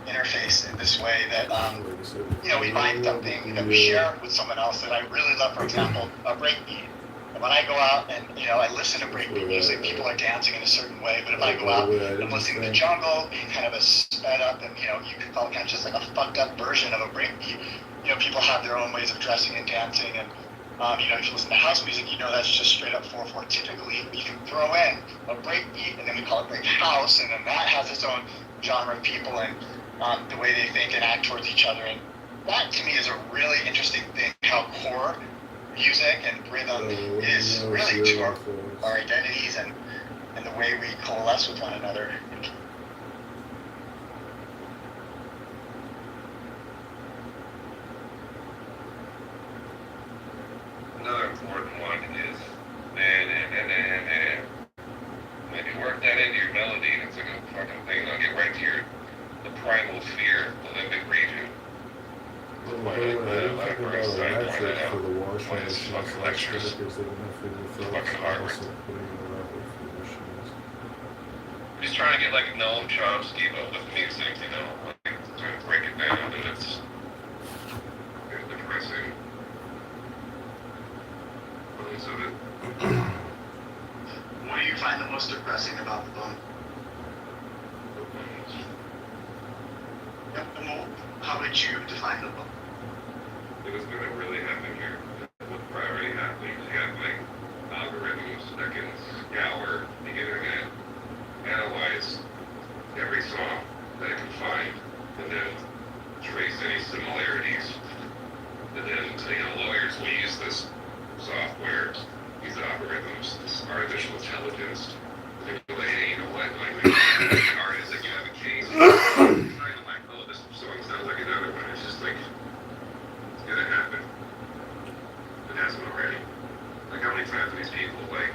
interface in this way that, we find something that we share with someone else that I really love, for example, a breakbeat. And when I go out and, I listen to breakbeat music, people are dancing in a certain way, but if I go out and I'm listening to jungle, kind of a sped up and, you could call it kind of just like a fucked up version of a breakbeat, people have their own ways of dressing and dancing, and if you listen to house music, that's just straight up 4/4. Typically, you can throw in a breakbeat, and then we call it break house, and then that has its own genre of people and the way they think and act towards each other. And that, to me, is a really interesting thing, how core music and rhythm is really to our identities and the way we coalesce with one another. Another important one is when you work that into your melody, and it's like a fucking thing, they'll get right to the primal fear, the limbic region. For the Washington lectures. Fucking Harvard. He's trying to get like Noam Chomsky but with music, like trying to break it down, and it's depressing. Of it. What do you find the most depressing about the book? How would you define the book? It was going to really happen here. What's already happening. You got like algorithms that can scour the internet, analyze every song that it can find, and then trace any similarities. And then, lawyers will use this software, these algorithms, this artificial intelligence, manipulating, like artists that you have a case, kind of like, oh, this song sounds like another one. It's just like, it's gonna happen. It hasn't already. Like, how many times do these people, like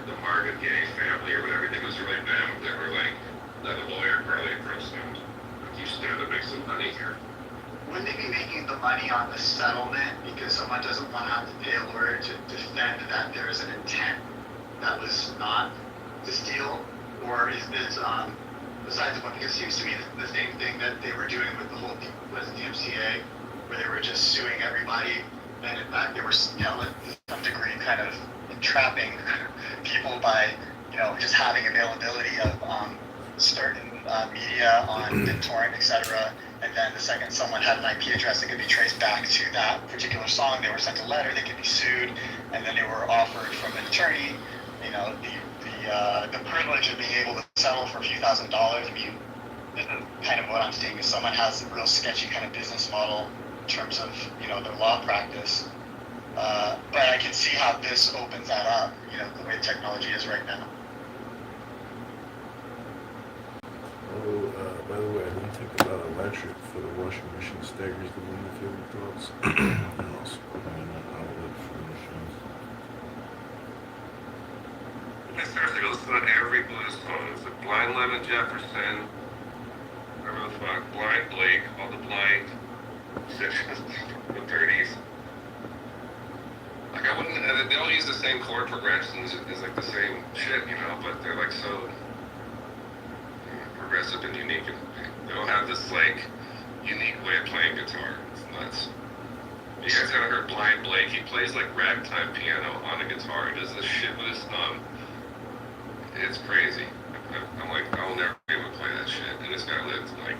the Marvin Gaye family or whatever, it was really them that were like, let a lawyer probably approach them. Like, you stand to make some money here. Wouldn't they be making the money on the settlement because someone doesn't want to have to pay a lawyer to defend that there is an intent that was not to steal? Or is this, besides the point, because it seems to me the same thing that they were doing with the whole DMCA, where they were just suing everybody, and in fact they were, to some degree kind of entrapping people by, just having availability of certain media on BitTorrent, etc. And then the second someone had an IP address that could be traced back to that particular song, they were sent a letter, they could be sued, and then they were offered from an attorney, the privilege of being able to settle for a few $1,000s. I mean, kind of what I'm seeing is someone has a real sketchy kind of business model in terms of, their law practice. But I can see how this opens that up, the way technology is right now. By the way, I didn't think about electric for the washing machine staggers the wind if you have thoughts. And also putting in an outlet for machines. Seriously, listen to every blues song. It's like Blind Lemon Jefferson, whatever the fuck, Blind Blake, all the blind musicians from the 30s. Like, I wouldn't, they all use the same chord progressions, it's like the same shit, but they're like so progressive and unique, and they don't have this like unique way of playing guitar. It's nuts. You guys haven't heard Blind Blake? He plays like ragtime piano on a guitar. He does this shit with his thumb. It's crazy. I'm like, I'll never be able to play that shit. And this guy lived like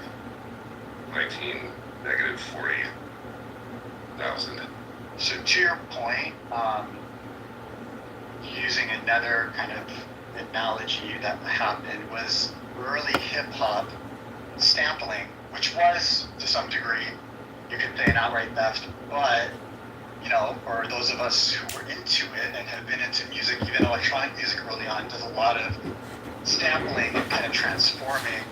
-40,000. So to your point, using another kind of analogy that happened was early hip-hop sampling, which was, to some degree, you could say an outright theft, but, or those of us who were into it and have been into music, even electronic music early on, does a lot of sampling and kind of transforming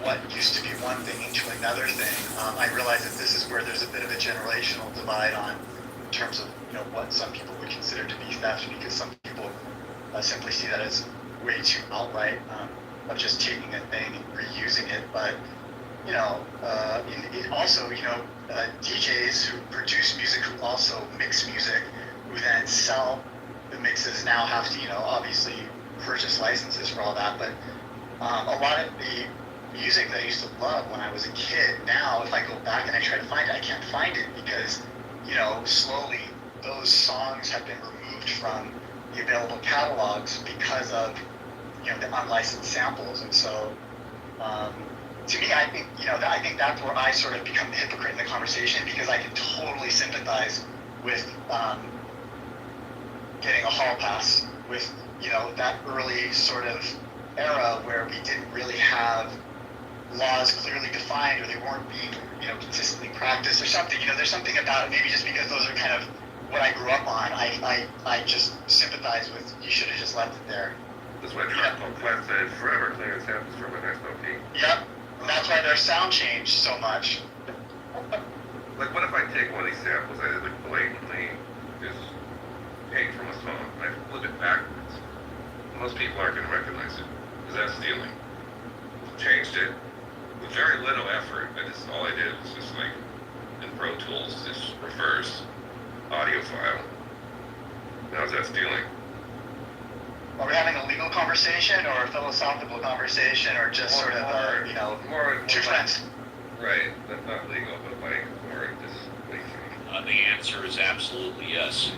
what used to be one thing into another thing. I realize that this is where there's a bit of a generational divide on in terms of, what some people would consider to be theft, because some people simply see that as way too outright, of just taking a thing and reusing it. But also, DJs who produce music, who also mix music, who then sell the mixes, now have to, obviously purchase licenses for all that. But a lot of the music that I used to love when I was a kid. Now, if I go back and I try to find it, I can't find it because, slowly those songs have been removed from the available catalogs because of, the unlicensed samples. And so, to me, I think, I think that's where I sort of become the hypocrite in the conversation, because I can totally sympathize with getting a hall pass, with, that early sort of era where we didn't really have laws clearly defined, or they weren't being, consistently practiced or something. There's something about it, maybe just because those are kind of what I grew up on. I just sympathize with, you should have just left it there. That's why Tropical Quest said forever clear samples from an SLP. Yep. And that's why their sound changed so much. Like, what if I take one of these samples that like blatantly is taken from a song? I flip it backwards. Most people aren't going to recognize it, because that's stealing. Changed it with very little effort. All I did was just like in Pro Tools, just reverse audio file. Now is that stealing? Are we having a legal conversation or a philosophical conversation, or just sort of, more two friends? Right, that's not legal, but like more just like. The answer is absolutely yes.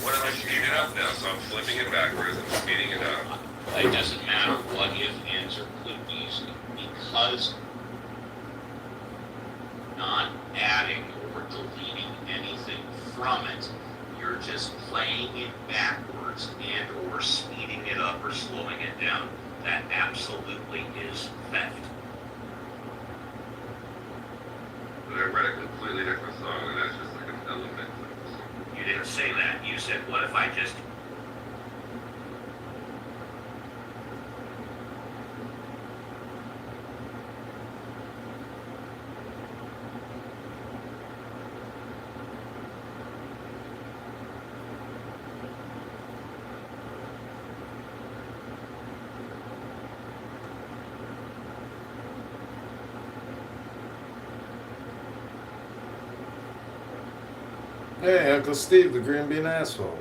What if I speed it up now? So I'm flipping it backwards and speeding it up. It doesn't matter what if, ands, or could be's, because not adding or deleting anything from it, you're just playing it backwards and or speeding it up or slowing it down. That absolutely is theft. But I read a completely different song, and that's just like an element of the song. You didn't say that. You said, what if I just... Hey, Uncle Steve, the green bean asshole.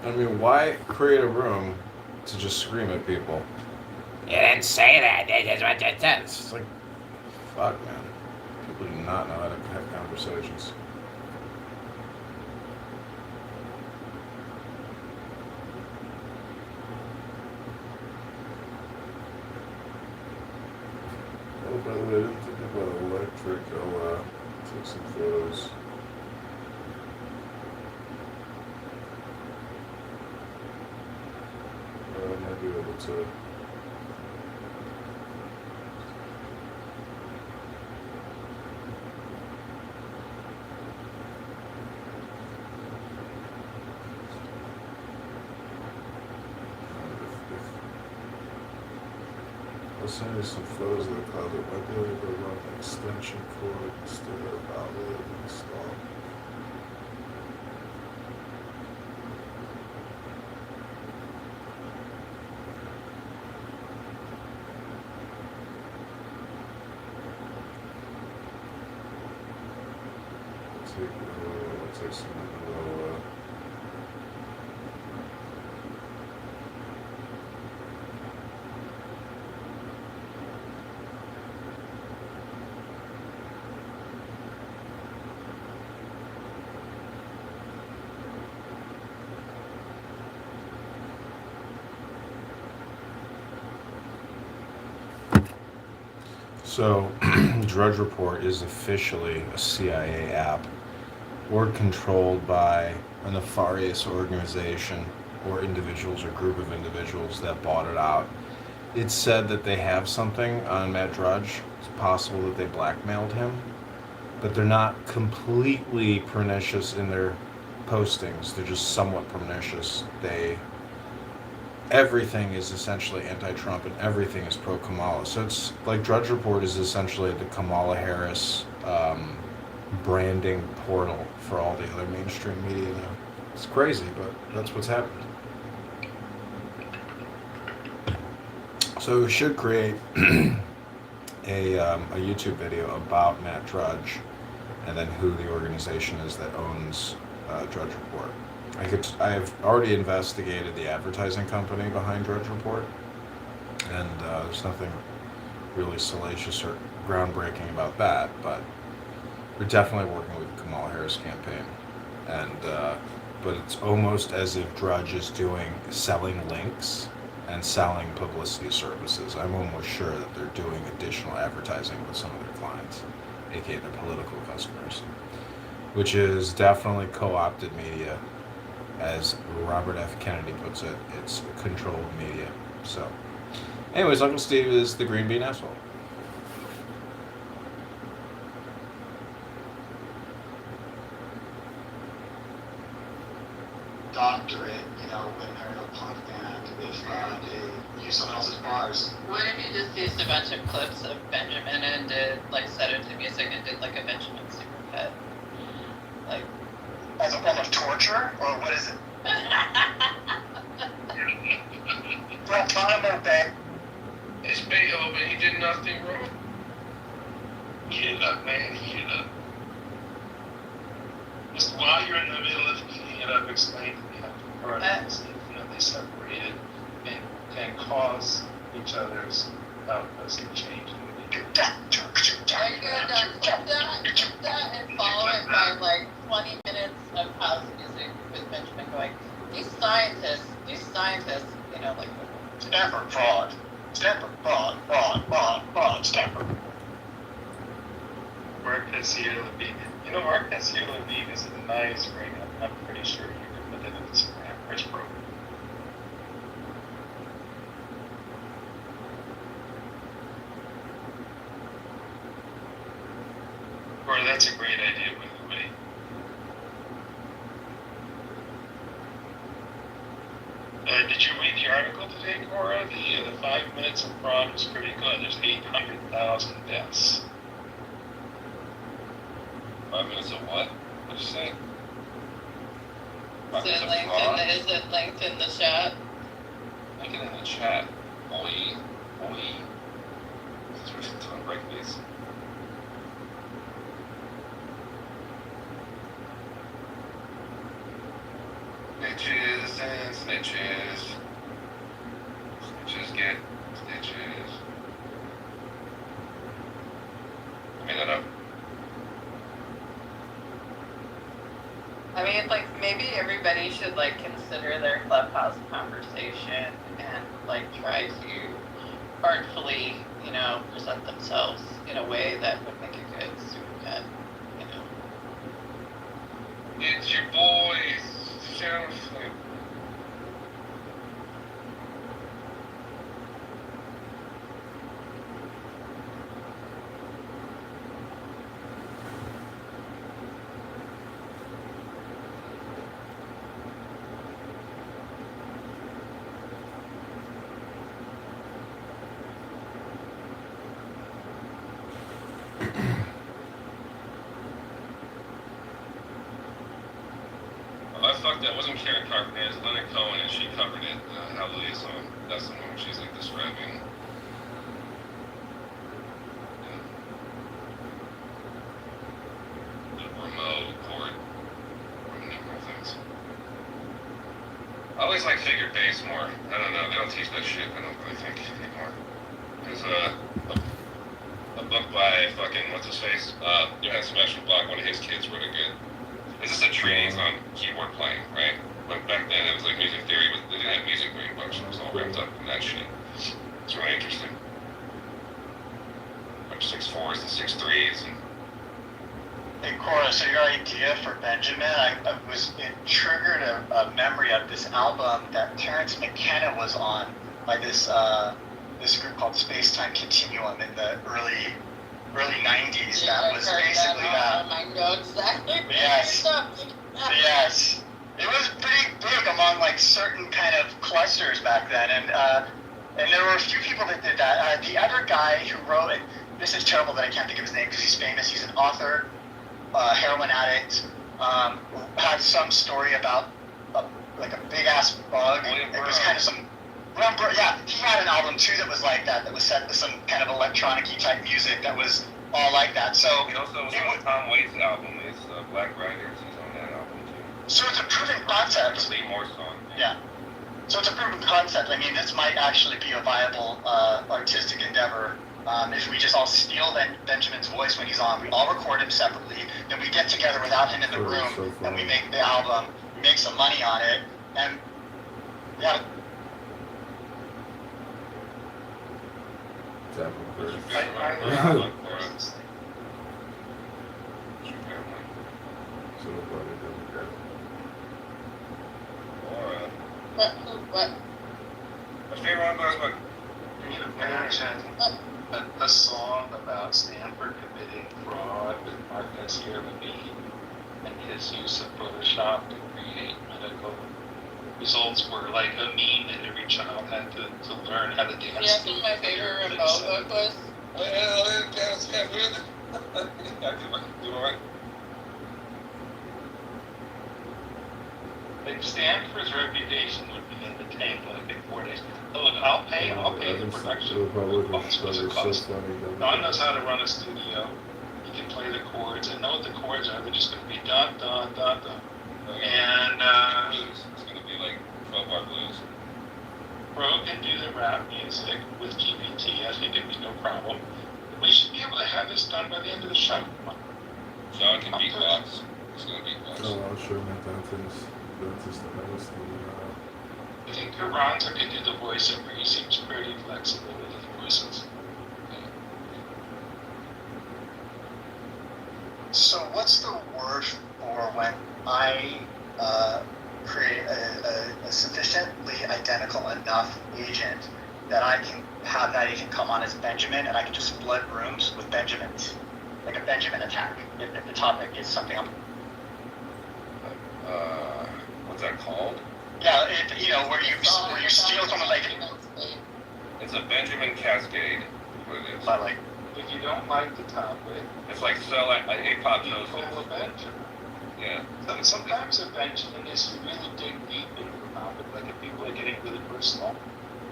I mean, why create a room to just scream at people? You didn't say that. That's what that says. It's like, fuck, man. People do not know how to have conversations. Oh, by the way, I didn't think about electric. I'll take some photos. I might be able to. I'll send you some photos of the cloud that might be able to run an extension cord instead of outlet install. Take some little, So, Drudge Report is officially a CIA app, or controlled by a nefarious organization or individuals or group of individuals that bought it out. It's said that they have something on Matt Drudge. It's possible that they blackmailed him, but they're not completely pernicious in their postings. They're just somewhat pernicious. Everything is essentially anti-Trump and everything is pro-Kamala. So it's like Drudge Report is essentially the Kamala Harris branding portal for all the other mainstream media now. It's crazy, but that's what's happened. So we should create a YouTube video about Matt Drudge and then who the organization is that owns Drudge Report. I have already investigated the advertising company behind Drudge Report, and there's nothing really salacious or groundbreaking about that, but we're definitely working with the Kamala Harris campaign, and but it's almost as if Drudge is selling links and selling publicity services. I'm almost sure that they're doing additional advertising with some of their clients, aka their political customers, which is definitely co-opted media. As Robert F. Kennedy puts it, it's controlled media. So, anyways, Uncle Steve is the green bean asshole. Doctorate, when they're in a punk band, if they use someone else's bars. What if you just used a bunch of clips of Benjamin and did, set it to music and did, a Benjamin supercut? As a form of torture, or what is it? Well, Tom, It's Beethoven, he did nothing wrong. Get it up, man, get it up. Just while you're in the middle of eating it up, explain to me how the parties, they separated and cause each other's outputs to change. Are you gonna that and follow it by 20 minutes of house music with Benjamin going, these scientists, Stanford fraud, Stanford. Mark Tessier Levine. Mark Tessier Levine is a nice ring. I'm pretty sure you can put that in this Rich Bro. Or that's a great idea, by the way. Did you read the article today, Cora? The 5 minutes of fraud was pretty good. There's 800,000 deaths. 5 minutes of what? What'd you say? is it linked in the chat? Link it in the chat. Oi. Let's read some break these. Snitches and snitches. Snitches get stitches. I made that up. I mean, maybe everybody should, consider their clubhouse conversation and, try to artfully, present themselves in a way that would make a good supercut, It's your boys, Sheriff. That wasn't Karen Carpenter, it was Leonard Cohen, and she covered it, Hallelujah song. That's the one where she's describing the remote chord from numerous things. I always figure bass more. I don't know, they don't teach that shit, I don't really think anymore. There's a book by what's his face? Johann Sebastian Bach, one of his kids wrote a good. It's just a treatise on keyboard playing, right? But back then it was music theory, but they didn't have music reading books, it was all wrapped up in that shit. It's really interesting. Like 6/4s and 6/3s and. Hey Cora, so your idea for Benjamin, it triggered a memory of this album that Terrence McKenna was on by this group called Space Time Continuum in the early 90s. Yeah, that was basically that. I know exactly what Yes. you're talking about. Yes. It was pretty big among certain kind of clusters back then, and there were a few people that did that. The other guy who wrote, and this is terrible that I can't think of his name because he's famous. He's an author. heroin addict, had some story about like a big ass bug. It was kind of some. Yeah, he had an album too that was like that. That was set to some kind of electronic-y type music that was all like that. So He also was on Tom Waits' album. It's Black Riders. He's on that album too. So it's a proven concept. The Lee Moore song. Yeah. So it's a proven concept. I mean, this might actually be a viable artistic endeavor. If we just all steal Benjamin's voice when he's on, we all record him separately, then we get together without him in the room, and we make the album, we make some money on it, and yeah. What's your favorite album for us? What's your favorite one? What? What's your favorite one, Congressman? Can you imagine a song about Stanford committing fraud with Mark Messier Levine and his use of Photoshop to create medical results were like a meme that every child had to learn how to dance. Yeah, I think my favorite remote book was. Like Stanford's reputation would be in the tank like in 4 days. Oh, look, I'll pay the production cost what it costs. Don knows how to run a studio. He can play the chords and know what the chords are. They're just going to be dun dun dun dun. And Blues. It's gonna be like 12-bar blues. Bro can do the rap music with GPT. I think it'd be no problem. We should be able to have this done by the end of the show. John can beatbox. He's gonna beatbox. Oh, I'll show my dentist. I think Carranza could do the voiceover. He seems pretty flexible with his voices. So what's the word for when I create a sufficiently identical enough agent that I can have that agent come on as Benjamin and I can just split rooms with Benjamins, like a Benjamin attack, if the topic is something I'm... What's that called? Yeah, where you steal someone like... It's a Benjamin Cascade. What it is. But like... If you don't like the topic, It's like selling A-pop you knows pull a this. Benjamin. Yeah. Sometimes a Benjamin is really dig deep into the topic, like if people are getting really personal,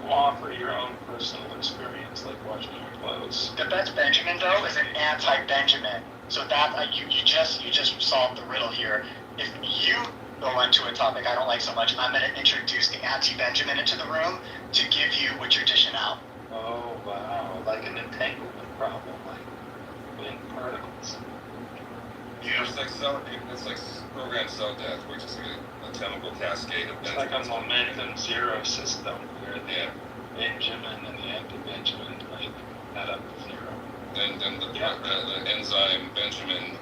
you offer your own personal experience, like washing your clothes. The best Benjamin though is an anti-Benjamin. So that you just solved the riddle here. If you go into a topic I don't like so much, I'm going to introduce the anti-Benjamin into the room to give you what you're dishing out. Oh wow, like an entanglement problem, like putting particles. It's like programmed cell death, which is a chemical cascade of It's like a Benjamins. momentum zero system where the Benjamin and the anti-Benjamin like add up to zero. Then the enzyme Benjamin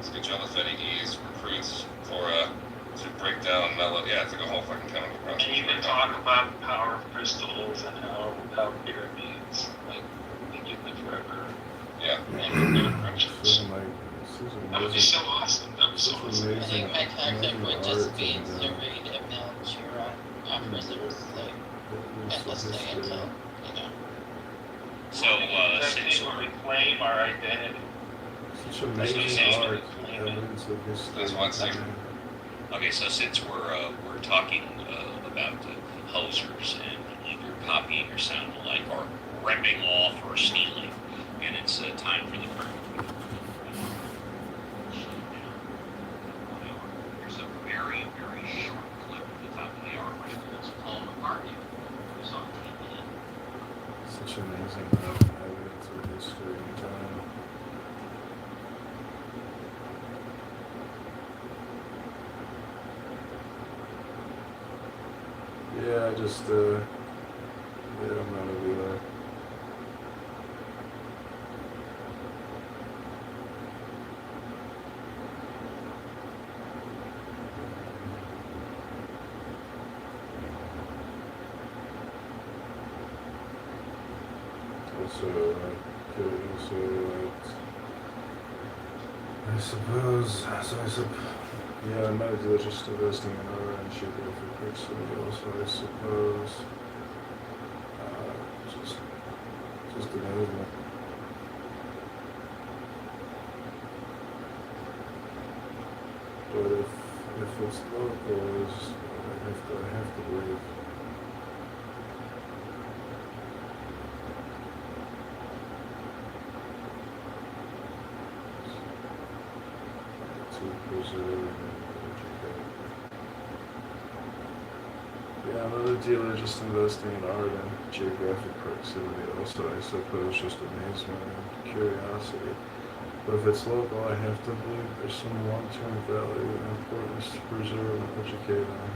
Scagellafettidase recruits for to break down mellow. Yeah, it's like a whole fucking chemical process. And you can talk about the power of crystals and how pyramids like they give live forever. Yeah. And their approaches. Like, That would be so awesome. That would be so awesome. I think my tactic would just be to read Emil Cira aphorisms like endlessly until, So, That since thing where we claim our identity. Such amazing art, evidence of history. There's one second. okay, so since we're talking about hosers and either copying or sound alike or ripping off or stealing, and it's time for the first. There's a very, very short clip at the top of the article. It's Paul McCartney. Who's on TV. Such amazing evidence of history and time. Yeah, I'm gonna do that. Yeah, I might do just investing in R and should go for quick study also, I suppose. Just available. But if it's local, I have to leave. To preserve and educate. Yeah, another dealer just investing in art and geographic proximity. Also, I suppose just amazement and curiosity. But if it's local, I have to believe there's some long-term value and importance to preserve and educate on.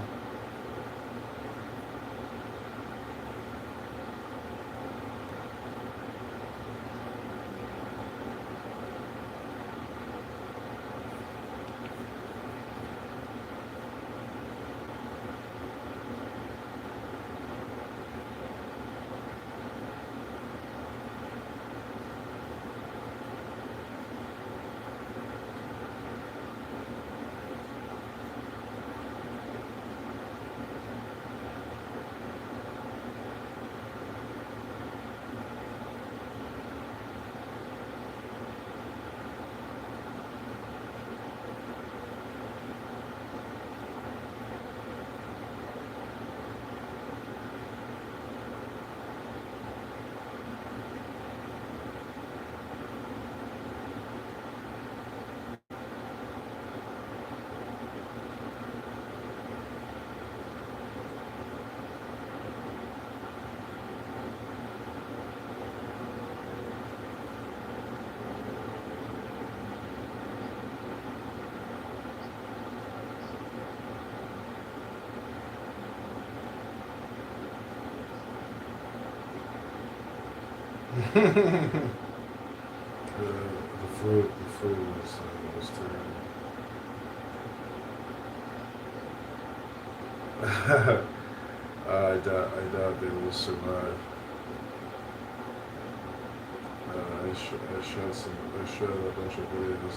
The fruit was terrible. I doubt they will survive. I showed a bunch of videos.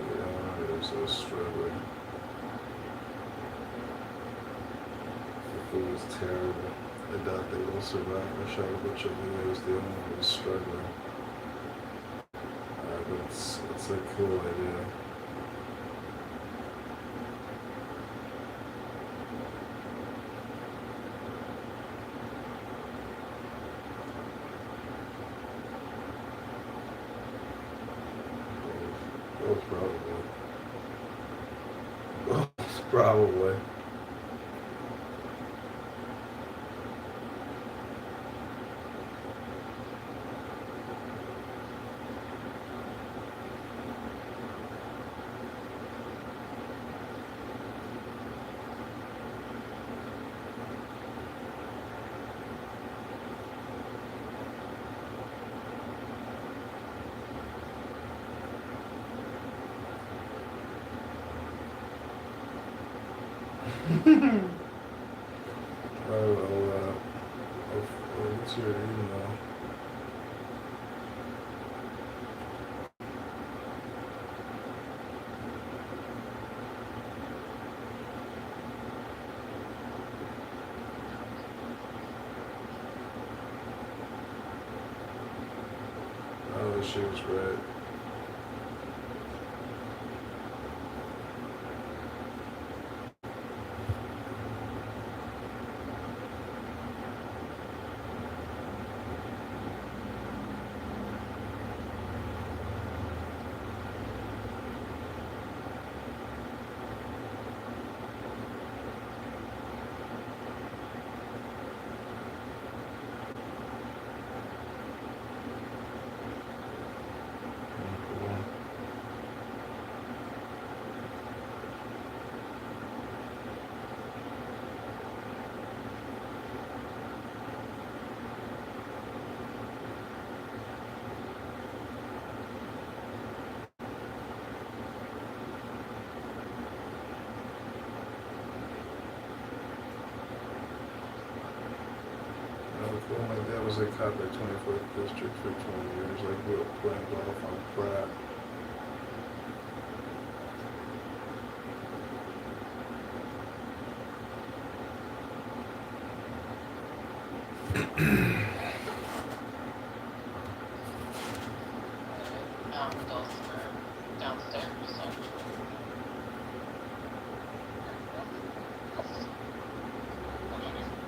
The owners are struggling. The food was terrible. I doubt they will survive. I shot a bunch of videos. The owner was struggling. But it's a cool idea. Oh, probably. Probably. What's your email? Oh, she was great. Well, my dad was a cop at 24th District for 20 years. I grew up playing golf on Pratt. dulcimer downstairs. So.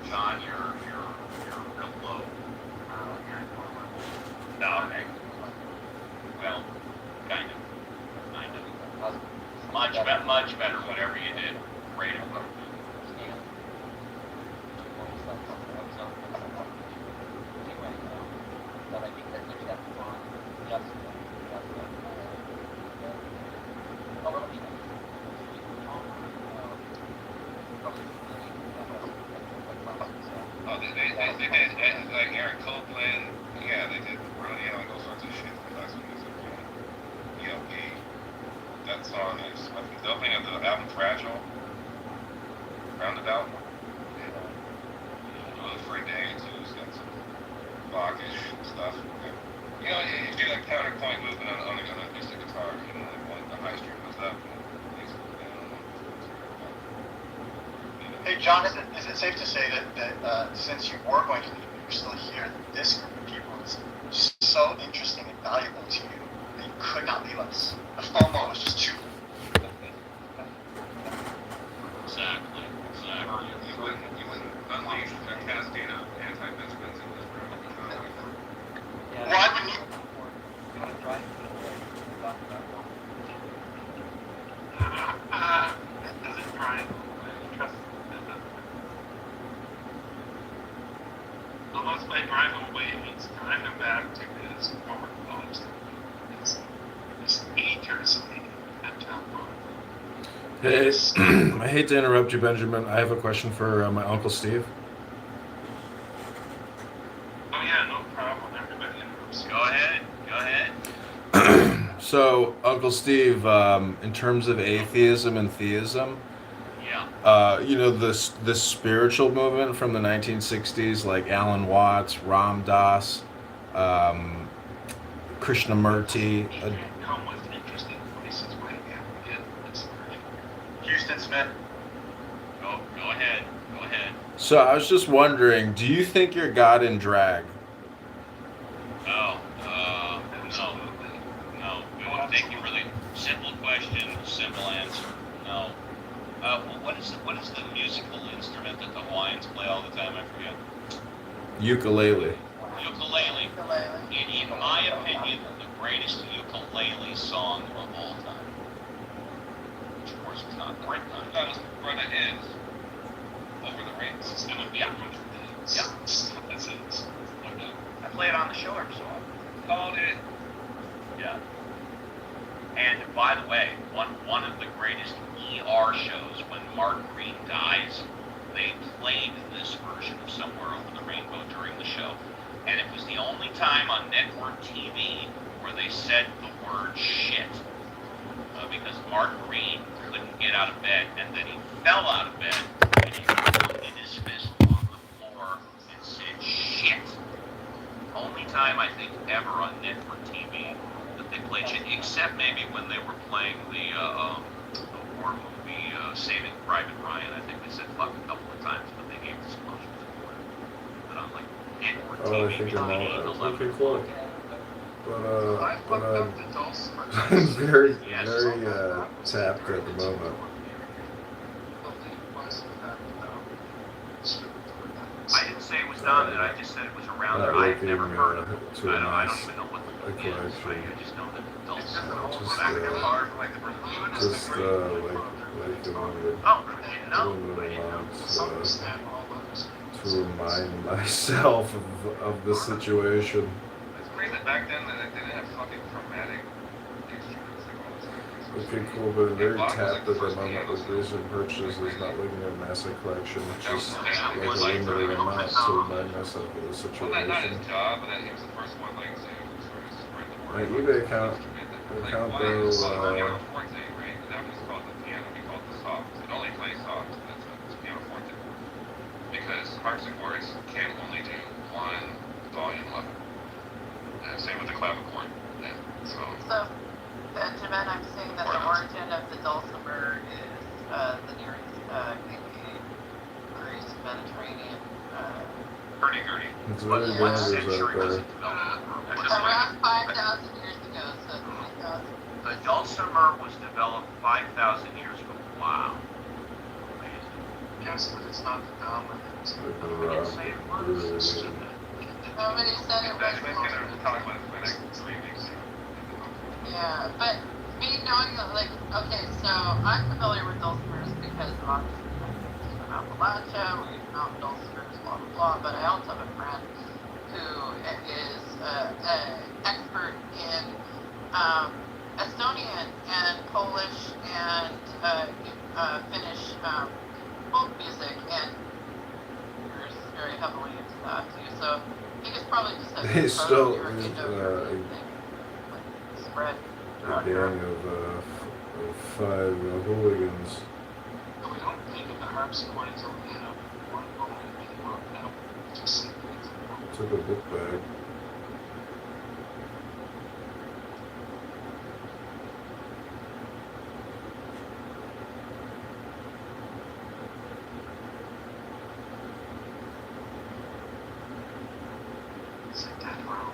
John, you're real low. No, okay. Well, kind of. Much better, whatever you did. Great. Oh, they did, like Eric Copeland, yeah, they did rodeo and all sorts of shit for classical music. ELP, that song is, the opening of the album Fragile, Roundabout, for a day or two, it's got some Bach-ish stuff. You know, you do like counterpoint movement on an acoustic guitar, you know, like when the high string goes up, and it goes down. Hey, John, is it safe to say that since you were going to leave, you're still here, this group of people is so interesting and valuable to you that you could not leave us? The FOMO was just too. Exactly. You wouldn't unleash a cascade of anti-Benjamins in this room. Why wouldn't you? Doesn't try. Trust. Almost by driving away means kind of back to his former thoughts. His haters at town hall. Hey, I hate to interrupt you, Benjamin. I have a question for my Uncle Steve. Oh yeah, no problem. Everybody interrupts. Go ahead. So, Uncle Steve, in terms of atheism and theism, Yeah. you know, this spiritual movement from the 1960s, like Alan Watts, Ram Dass, Krishnamurti. Come with interesting places where you get this. Houston Smith. Go ahead. So I was just wondering, do you think you're God in drag? Oh, no. Thank you. Really simple question, simple answer. No. What is the musical instrument that the Hawaiians play all the time? I forget. Ukulele. Ukulele. Ukulele. In my opinion, the greatest ukulele song of all time. Which of course is not the right time. Brother is Over the Rain. This is gonna be Yeah. Yeah. That's it. I play it on the show every so often. Called it. Yeah. And by the way, one of the greatest ER shows, when Mark Green dies, they played this version of Somewhere Over the Rainbow during the show. And it was the only time on network TV where they said the word shit. Because Mark Green couldn't get out of bed, and then he fell out of bed, and he pounded his fist on the floor and said shit. Only time I think ever on network TV that they played shit, except maybe when they were playing the war movie Saving Private Ryan. I think they said fuck a couple of times, but they gave disclosures for it. But on like network Oh, I TV think I'm between 8 and all 11 okay, cool. o'clock. I But fucked up the dulcimer. I'm very Yes. tapped at the moment. I didn't say it was dominant. I just said it was around Not there. I've looking, never heard of it. to a I don't nice even know what the fuck collection. is. I just know that adults. Just, Back like the moment Oh, you didn't know? to remind myself of the situation. It's crazy that back then that they didn't have fucking chromatic instruments like all this stuff. Okay, cool, but very tapped at the moment with recent purchases, not looking at massive collection, just like a limited amount to remind myself of the Well, not his situation. job, but then he was the first one like to sort of spread the My word. eBay account Like, though, piano forte, right? That was called the piano. We called the soft. It only plays soft. That's what it's piano forte. Because harpsichords can only do one volume level. And same with the clavichord. Yeah. So. So, Benjamin, I'm seeing that the origin of the dulcimer is the Near Greece, Mediterranean. Hurdy-gurdy. it's What very what dangerous century out was there. it developed? Around 5,000 years ago, so dulcimer was developed 5,000 years ago. Wow. Amazing. Yes, but it's not the dominant. I didn't say it was. Nobody said it That's was. gonna talk about when I'm leaving. Yeah, but me knowing that, like, okay, so I'm familiar with dulcimers because obviously my family's from Appalachia, we found dulcimers, blah, blah, blah, but I also have a friend who is an expert in Estonian and Polish and Finnish folk music, and he's very heavily into that too, so he was probably just a He still Proto-European is, Indo-European thing, like, spread A throughout gang Europe. of 5 hooligans. We don't think of the harpsichord until we have one moment in Europe now. Just simply Took a book bag. it's like that world.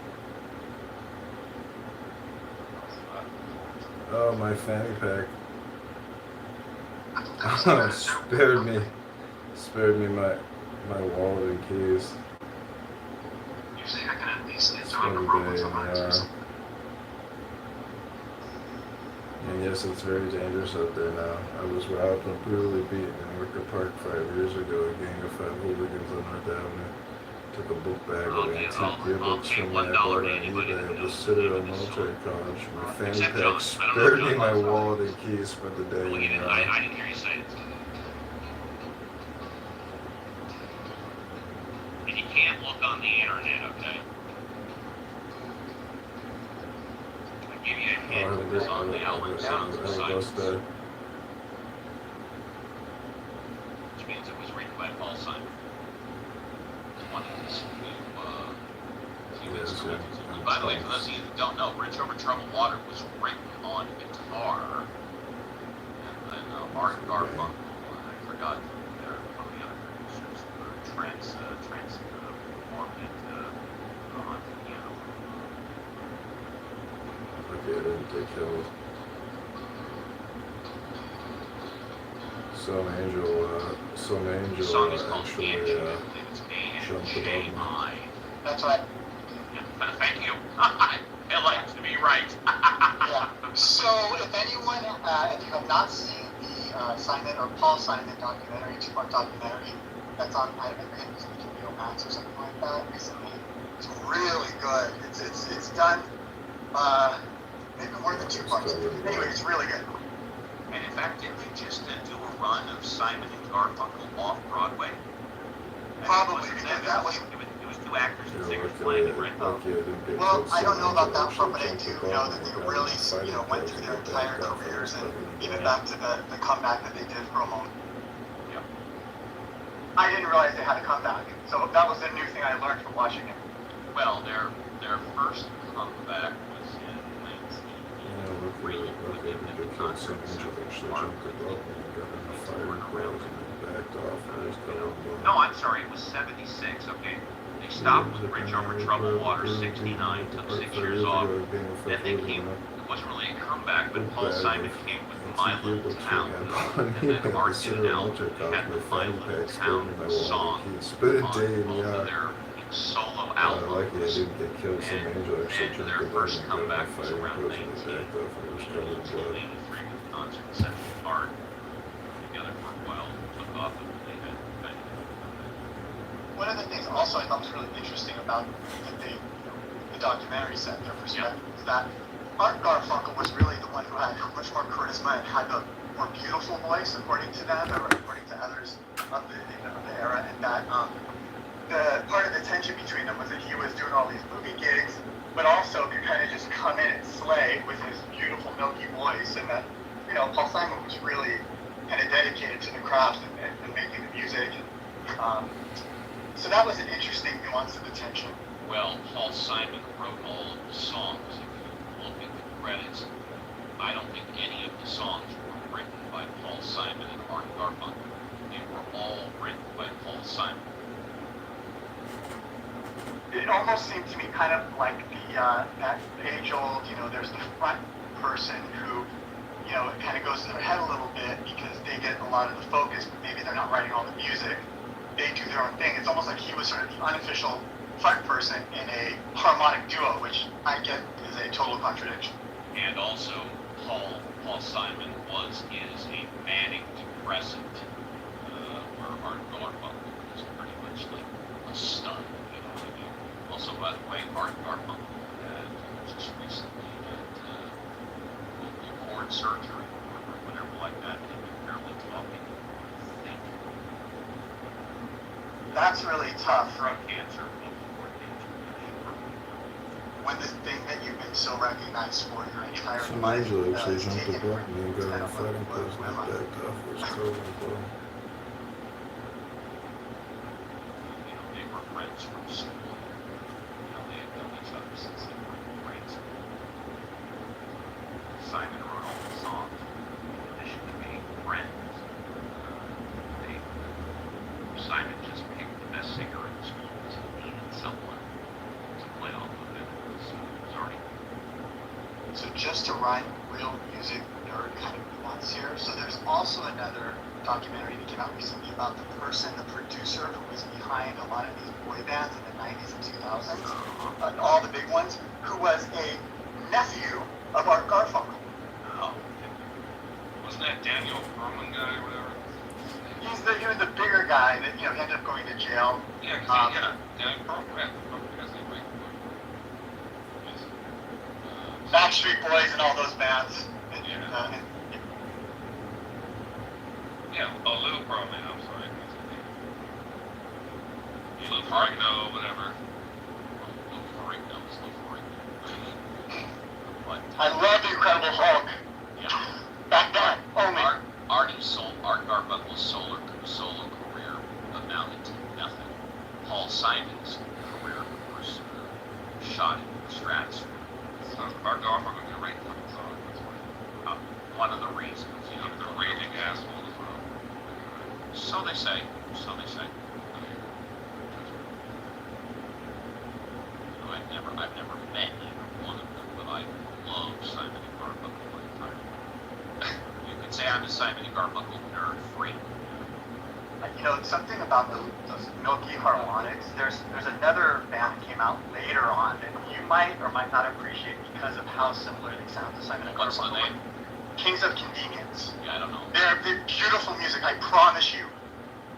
Oh, my fanny pack. I thought that was Spared me my wallet and keys. Usually I can at least get Every on the day road in with the yard. And yes, it's very dangerous out there now. I was robbed and brutally beaten in Wicker Park 5 years ago. A gang of 5 hooligans on North Avenue took a book bag of antique yearbooks from me. I bought it on eBay at the Citadel Military College. My fanny pack spared me my wallet and keys. Spent the day Well, you in didn't, the I yard. didn't hear you say it. And you can't look on the internet, okay? I give you a Oh, hint, it was on the Allen Sounds I site, was there. which means it was written by Paul Simon. One of his few Yes, instruments. yeah. And by the way, for those of you that don't know, Bridge Over Troubled Water was written on guitar. And Art Garfunkel, I forgot one of the other producers, performed it on piano. Okay, I didn't get killed. Some angel The song is called actually Angel. It's jumped above me. A-N-J-I. That's right. Thank you. It likes to be right. Yeah. So if anyone, if you have not seen the Simon or Paul Simon documentary, 2-part documentary, that's on, I forget if it's HBO Max or something like that recently. It's really good. It's done, maybe more than 2 parts. Anyway, it's really good. And in fact, didn't they just do a run of Simon and Garfunkel off Broadway? Probably, because that was. It was 2 actors and Yeah, singers lucky playing it, right? I didn't get Well, killed. I don't know about that Some part, but I angel do actually know jumped that they above me. really, Fighting went players through to their get entire back off careers of and it. even back to the comeback that they did for a moment. Yeah. I didn't realize they had a comeback, so that was a new thing I learned from watching it. Well, their first comeback was in Yeah, 1983 with lucky them I at didn't the get killed. Some Congressman. angel actually jumped above me and got in a fighting clothes and then backed off and I was covered in blood. No, I'm sorry, it was 76, okay. They stopped with Bridge Over Troubled Water, 69, took 6 years off. Then they came, it wasn't really a comeback, but Paul Simon came with My Little Town. And then Art did an album that had the My Little Town song Spent a on day in the both of yard. their solo Lucky I albums. didn't get killed. Some And- angel actually and jumped their above first me and got in a comeback was fighting around clothes and then backed off and I was covered in blood. 1983 with concert and set Art together for a while, took off, and they had kind of One of the things also I thought was really interesting about the documentary set, their perspective, is that Art Garfunkel was really the one who had much more charisma and had the more beautiful voice, according to them, or according to others of the era, and that the part of the tension between them was that he was doing all these movie gigs, but also could kind of just come in and slay with his beautiful milky voice, and that Paul Simon was really kind of dedicated to the craft and making the music. So that was an interesting nuance of the tension. Well, Paul Simon wrote all of the songs. If you look at the credits, I don't think any of the songs were written by Paul Simon and Art Garfunkel. They were all written by Paul Simon. It almost seemed to me kind of like the that age-old, there's the front person who, it kind of goes to their head a little bit because they get a lot of the focus, but maybe they're not writing all the music. They do their own thing. It's almost like he was sort of the unofficial front person in a harmonic duo, which I get is a total contradiction. And also, Paul Simon is a manic depressant, where Art Garfunkel is pretty much like a stun, you know what I mean? Also, by the way, Art Garfunkel had just recently had vocal cord surgery or whatever like that, and barely talking. That's really tough. Throat cancer, vocal cord cancer. When the thing that you've been so recognized for your entire So life Angela actually is jumped the taken button from you, and it's got kind a of fighting what person went that on. backed off his toe and blow. You know, they were friends from school. You know, they had known each other since they were in grade school. Simon wrote all the songs. In addition to being friends, Simon just picked the best singer in the school because he needed someone to play off of it. So he was already. So just to run real music nerd kind of nuance here. So there's also another documentary that came out recently about the person, the producer who was behind a lot of these boy bands in the 90s and 2000s, all the big ones, who was a nephew of Art Garfunkel. Oh, Wasn't that Daniel Perlman guy or whatever? He was the bigger guy that ended up going to jail. Yeah, because Daniel Perlman, that's the right. Backstreet Boys and all those bands. Yeah, Lou Pearlman, I'm sorry. Lou Ferrigno, whatever. Lou Ferrigno. But I love the Incredible Hulk. yeah. Back then, only. Art Garfunkel's solo career amounted to nothing. Paul Simon's career was shot into the stratosphere. So Art Garfunkel can write fucking songs, that's why. One of the reasons, you know, He's a raging asshole as well. so they say. You know, I've never met either one of them, but I love Simon and Garfunkel like time. You could say I'm a Simon and Garfunkel nerd freak. Something about those milky harmonics. There's another band that came out later on that you might or might not appreciate because of how similar they sound to Simon and What's the Garfunkel. name? Kings of Convenience. Yeah, I don't know. They're beautiful music, I promise you.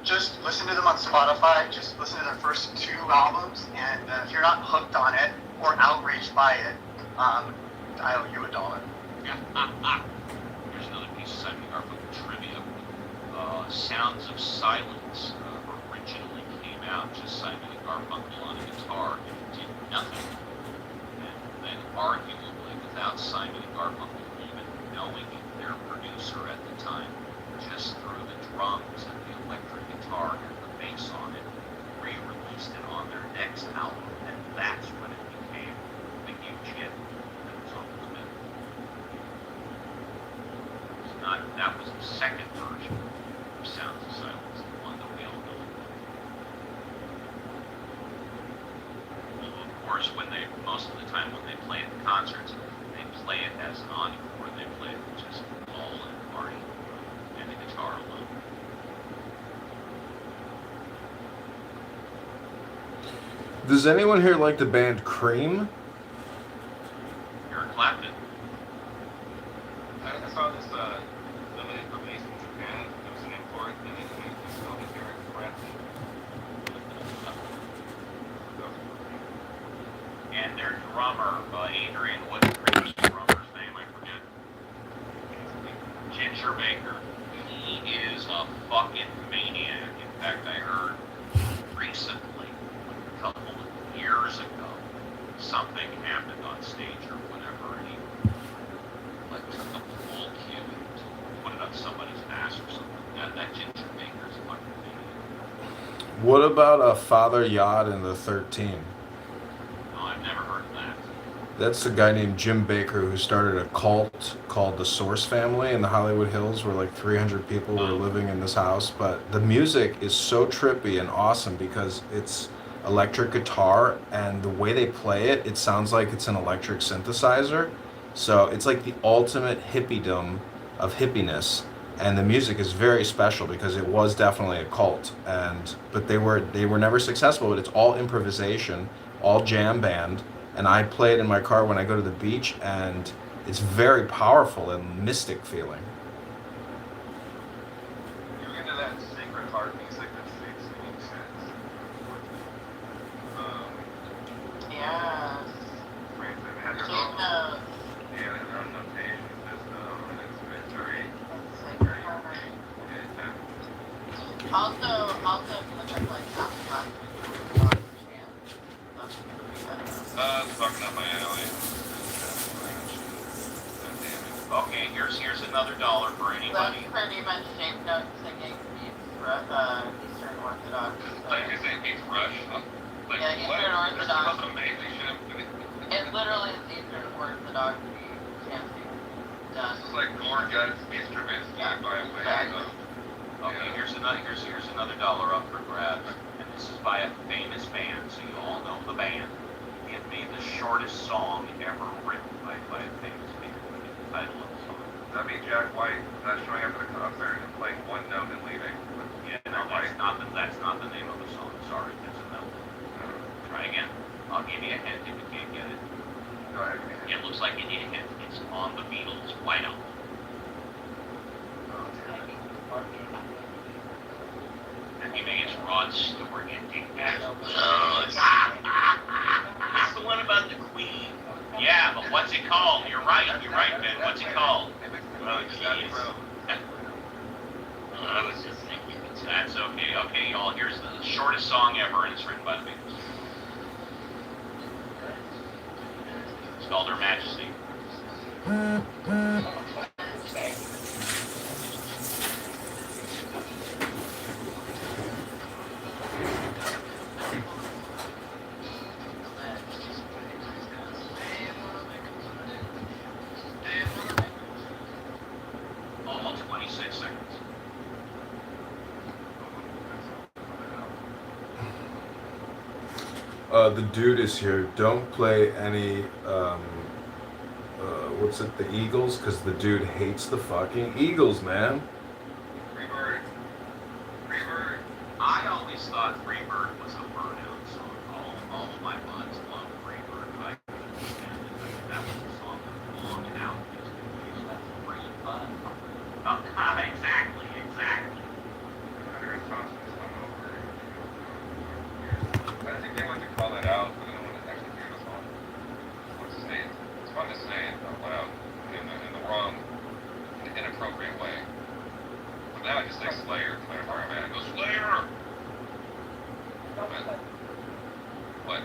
Just listen to them on Spotify. Just listen to their first 2 albums, and if you're not hooked on it or outraged by it, I owe you $1. Yeah. Here's another piece of Simon and Garfunkel trivia. Sounds of Silence originally came out just Simon and Garfunkel on a guitar and did nothing. And then arguably without Simon and Garfunkel even knowing it, their producer at the time just threw the drums and the electric guitar and the bass on it, re-released it on their next album, and that's when it became the huge hit that was on the Smith. That was the second version of Sounds of Silence, the one that we all know. Well, of course, most of the time when they play at the concerts, they play it as an encore. They play it with just Paul and Marty and the guitar alone. Does anyone here like the band Cream? Eric Clapton. I saw this limited release in Japan. It was an import, and it was called Eric Clapton. And their drummer, Adrian, what's Cream's drummer's name? I forget. Ginger Baker. He is a fucking maniac. In fact, I heard recently, a couple of years ago, something happened on stage or whatever, and he took a pool cue to put it up somebody's ass or something. That Ginger Baker's a fucking maniac. What about Father Yod and the 13? No, I've never heard of that. That's a guy named Jim Baker who started a cult called the Source Family in the Hollywood Hills, where like 300 people were living in this house. But the music is so trippy and awesome because it's electric guitar, and the way they play it, it sounds like it's an electric synthesizer. So it's like the ultimate hippiedom of hippiness, and the music is very special because it was definitely a cult. And but they were never successful. But it's all improvisation, all jam band, and I play it in my car when I go to the beach, and it's very powerful and mystic feeling. You're into that sacred heart music that makes sense. Yeah. Right, so they have their She own, knows. yeah, they have their own notation system, and it's very, It's very, like her. yeah, Also, if you look at like Apple fucking up my alley. God damn it. Okay, here's another dollar for that's anybody. pretty much shaped out singing Eastern Orthodox. Like you say, beef rush. Like, Yeah, what? Eastern There's Orthodox. some amazing shit. It literally is Eastern Orthodox chanting done. This is like gore guts instruments by way Exactly. of. Okay, here's another dollar up for grabs, and this is by a famous band, so you all know the band. It made the shortest song ever written by a famous band. The title of the song. That means Jack White not showing up at a concert and playing one note and leaving. Yeah, no, that's not the name of the song. Sorry, that's a note. Try again. I'll give you a hint if you can't get it. Go ahead. It looks like you need a hint. It's on the Beatles' White Album. And he makes Rod Stewart ending that. It's the one about the Queen. Yeah, but what's it called? You're right, Ben. What's it called? Oh, jeez. I was just thinking. That's okay. Okay, y'all. Here's the shortest song ever, and it's written by the Beatles. It's called Her Majesty. Almost 26 seconds. The dude is here. Don't play any. What's it? The Eagles, because the dude hates the fucking Eagles, man. Freebird. Freebird. I always thought Freebird was a burnout song. All of my buds love Freebird, but I couldn't understand it. That was a song that belonged out. That's free fun. Oh, exactly. Hunter tossed this one over. I think they want to call it out, but I don't want to actually hear the song. What's to say it? It's fun to say it out loud in the wrong, inappropriate way. But now I just say Slayer, Claire Harman. Go Slayer! What?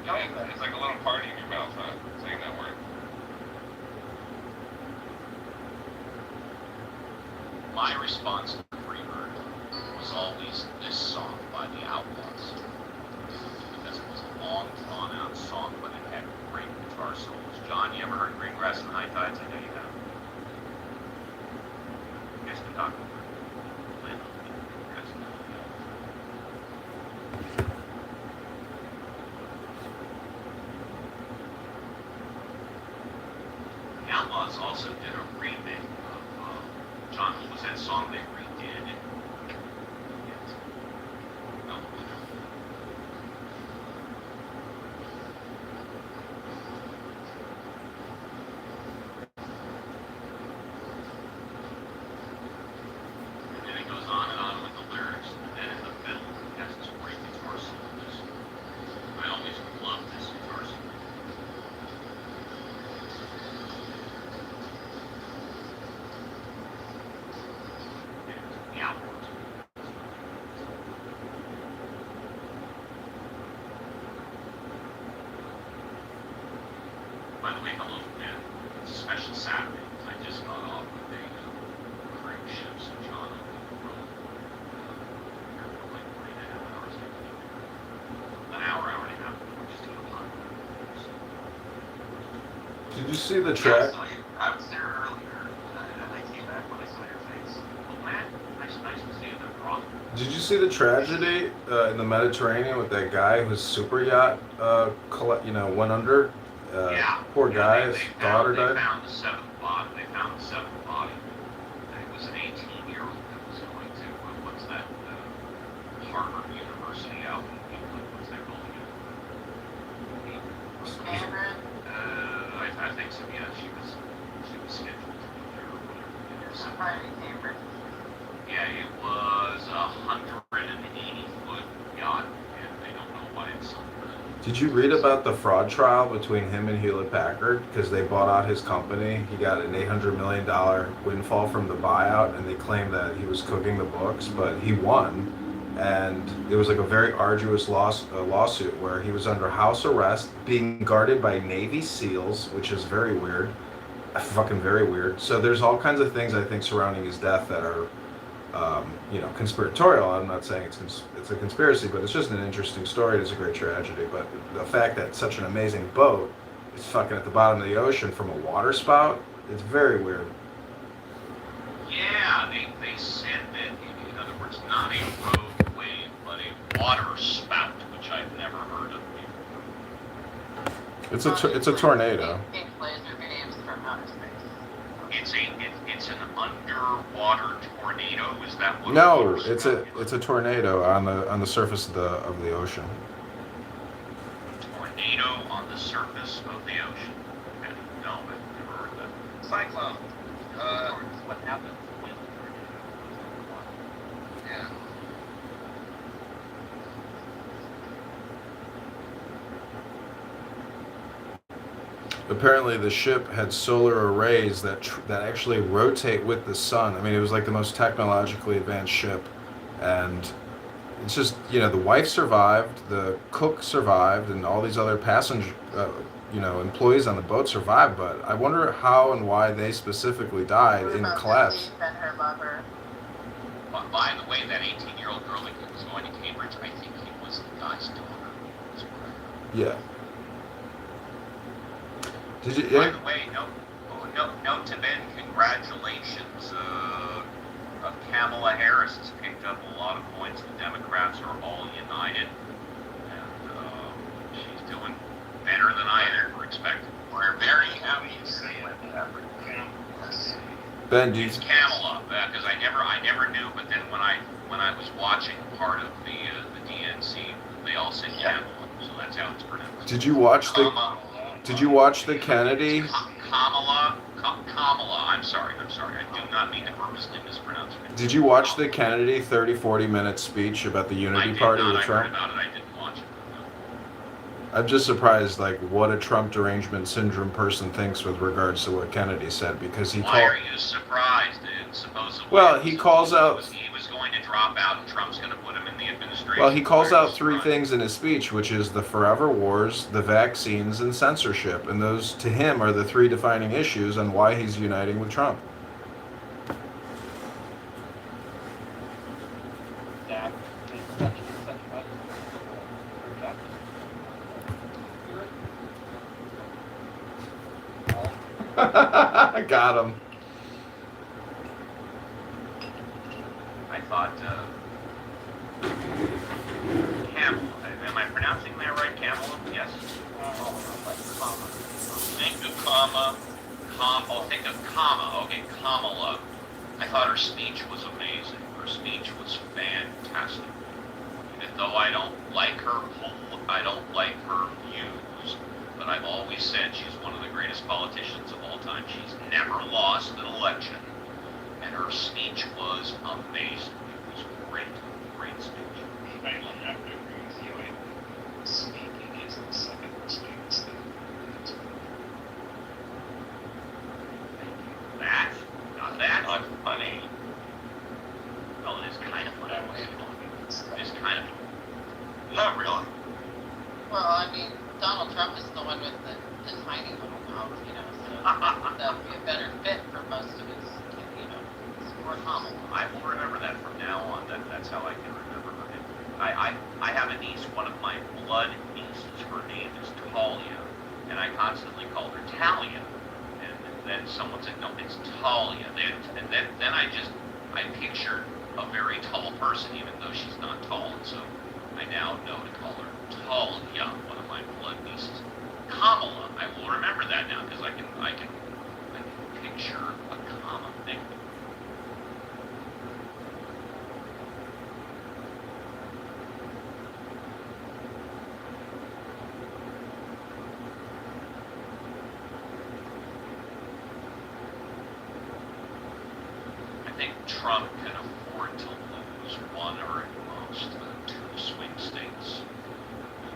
Yeah, it's like a little party in your mouth, huh? Saying that word. My response to Freebird was always this song by the Outlaws. Because it was a long, drawn-out song, but it had great guitar solos. John, you ever heard Greengrass and High Tides? I know you have. You guys can talk over it. Lynn, you guys can talk. The Outlaws also did a remake of John. What was that song they redid? No. And then it goes on and on with the lyrics, and then in the middle it has this great guitar solo. I always loved this guitar solo. The Outlaws. By the way, hello, man. It's a special Saturday. I just got off with a cruise ship, so John will be from here for like 3.5 hours. An hour and a half before just to the Did you see the track? I was there earlier, and I came back when I saw your face. Well, Matt, nice to see you there, Ron. Did you see the tragedy in the Mediterranean with that guy whose super yacht, went under? Yeah. Poor Yeah, guy, his daughter they died. found the seventh body. They found the seventh body. And it was an 18-year-old that was going to, what's that, Harvard University out in England. What's that called again? Cameron? I think so, yeah. She was scheduled to go there or whatever. There's a party Cambridge. Yeah, it was a 180-foot yacht, and they don't know why it's sunk. Did you read about the fraud trial between him and Hewlett Packard? Because they bought out his company. He got an $800 million windfall from the buyout, and they claimed that he was cooking the books, but he won. And it was like a very arduous lawsuit where he was under house arrest, being guarded by Navy SEALs, which is very weird. Fucking very weird. So there's all kinds of things I think surrounding his death that are conspiratorial. I'm not saying it's a conspiracy, but it's just an interesting story. It's a great tragedy. But the fact that such an amazing boat is fucking at the bottom of the ocean from a water spout, it's very weird. Yeah, they said that, in other words, not a roadway, but a water spout, which I've never heard of before. It's a tornado. Pink laser beams from outer space. It's an underwater tornado. Is that what? No, water it's spout a tornado on the surface of the ocean. Tornado on the surface of the ocean. Okay. No, I've never heard that. Cyclone. What happens when Yeah. Apparently, the ship had solar arrays that actually rotate with the sun. I mean, it was like the most technologically advanced ship, and it's just the wife survived, the cook survived, and all these other passenger employees on the boat survived. But I wonder how and why they specifically died What in the about collapse. the thief and her lover? By the way, that 18-year-old girl that was going to Cambridge, I think he was the guy's daughter. That's what I heard. Yeah. Did you? By the way, note to Ben, congratulations. Kamala Harris has picked up a lot of points. The Democrats are all united, and she's doing better than I had ever expected. We're very happy to see it. Ben, do you? It's Kamala, because I never knew, but then when I was watching part of the DNC, they all said Kamala, so that's how it's pronounced. Did you watch the Kennedy? Kamala. I'm sorry. I do not mean to purposely mispronounce it. Did you watch the Kennedy 30-40 minute speech about the Unity Party with Trump? I heard about it. I didn't watch it. I'm just surprised, like, what a Trump derangement syndrome person thinks with regards to what Kennedy said, because he Why are you surprised? Supposedly, well, he calls out. He was going to drop out, and Trump's going to put him in the administration. Well, he calls out three things in his speech, which is the forever wars, the vaccines, and censorship, and those to him are the three defining issues on why he's uniting with Trump. Got him. I thought, Camel. Am I pronouncing that right, Camel? Yes. Think of comma. Think of comma. Okay, Kamala. I thought her speech was amazing. Her speech was fantastic. Even though I don't like her views, but I've always said she's one of the greatest politicians of all time. She's never lost an election, and her speech was amazing. It was great speech. I have to agree with you. Speaking is the second most famous thing. That's Not funny. well, it is kind of funny. It is kind of funny. Not really. Well, I mean, Donald Trump is the one with the tiny little mouth, so that would be a better fit for most of his, support Kamala. I will remember that from now on. That's how I can remember her name. I have a niece, one of my blood nieces. Her name is Talia, and I constantly called her Talia. And then someone said, no, it's Talia. And then I pictured a very tall person, even though she's not tall, and so I now know to call her Tall Young, one of my blood nieces. Kamala, I will remember that now because I can picture a comma thing. I think Trump can afford to lose one or at most two swing states.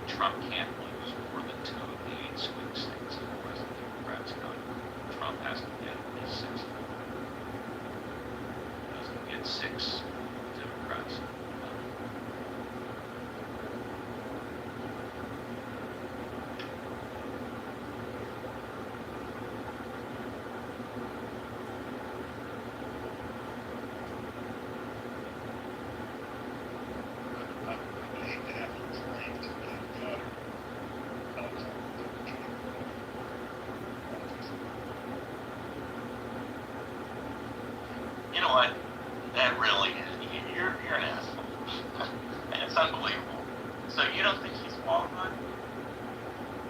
Trump can't lose more than 2 of the 8 swing states that the rest of the Democrats got. Trump has to get at least 6. Doesn't get 6 Democrats. I hate to have to explain to my daughter how to You know what? That really is. You're an asshole. And it's unbelievable. So you don't think he's qualified?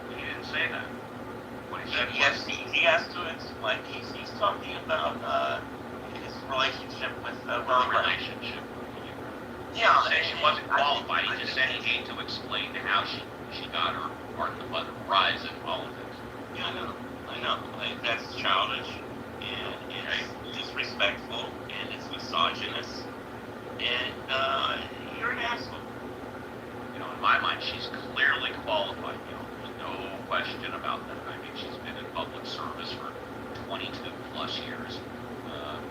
He didn't say that. What he said was he has to explain. He's talking about his relationship with relationship. Yeah, he said she wasn't qualified. He just said he had to explain how she got her part of the rise in politics. Yeah, I know. That's childish, and it's disrespectful, and it's misogynist, and you're an asshole. You know, in my mind, she's clearly qualified. You know, there's no question about that. I mean, she's been in public service for 22 plus years.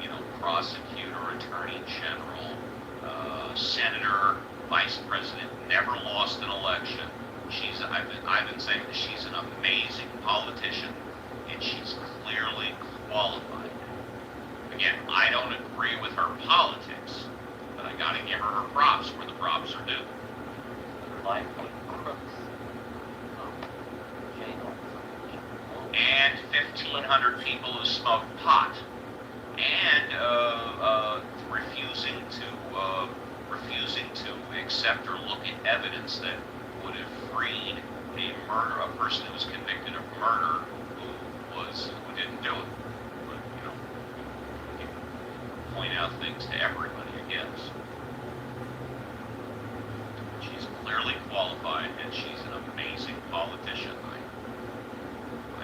You know, prosecutor, attorney general, senator, vice president, never lost an election. I've been saying that she's an amazing politician, and she's clearly qualified. Again, I don't agree with her politics, but I got to give her props where the props are due. Like crooks. And 1,500 people who smoked pot, and refusing to accept or look at evidence that would have freed a person who was convicted of murder who didn't do it. But you know, you can point out things to everybody, I guess. She's clearly qualified, and she's an amazing politician.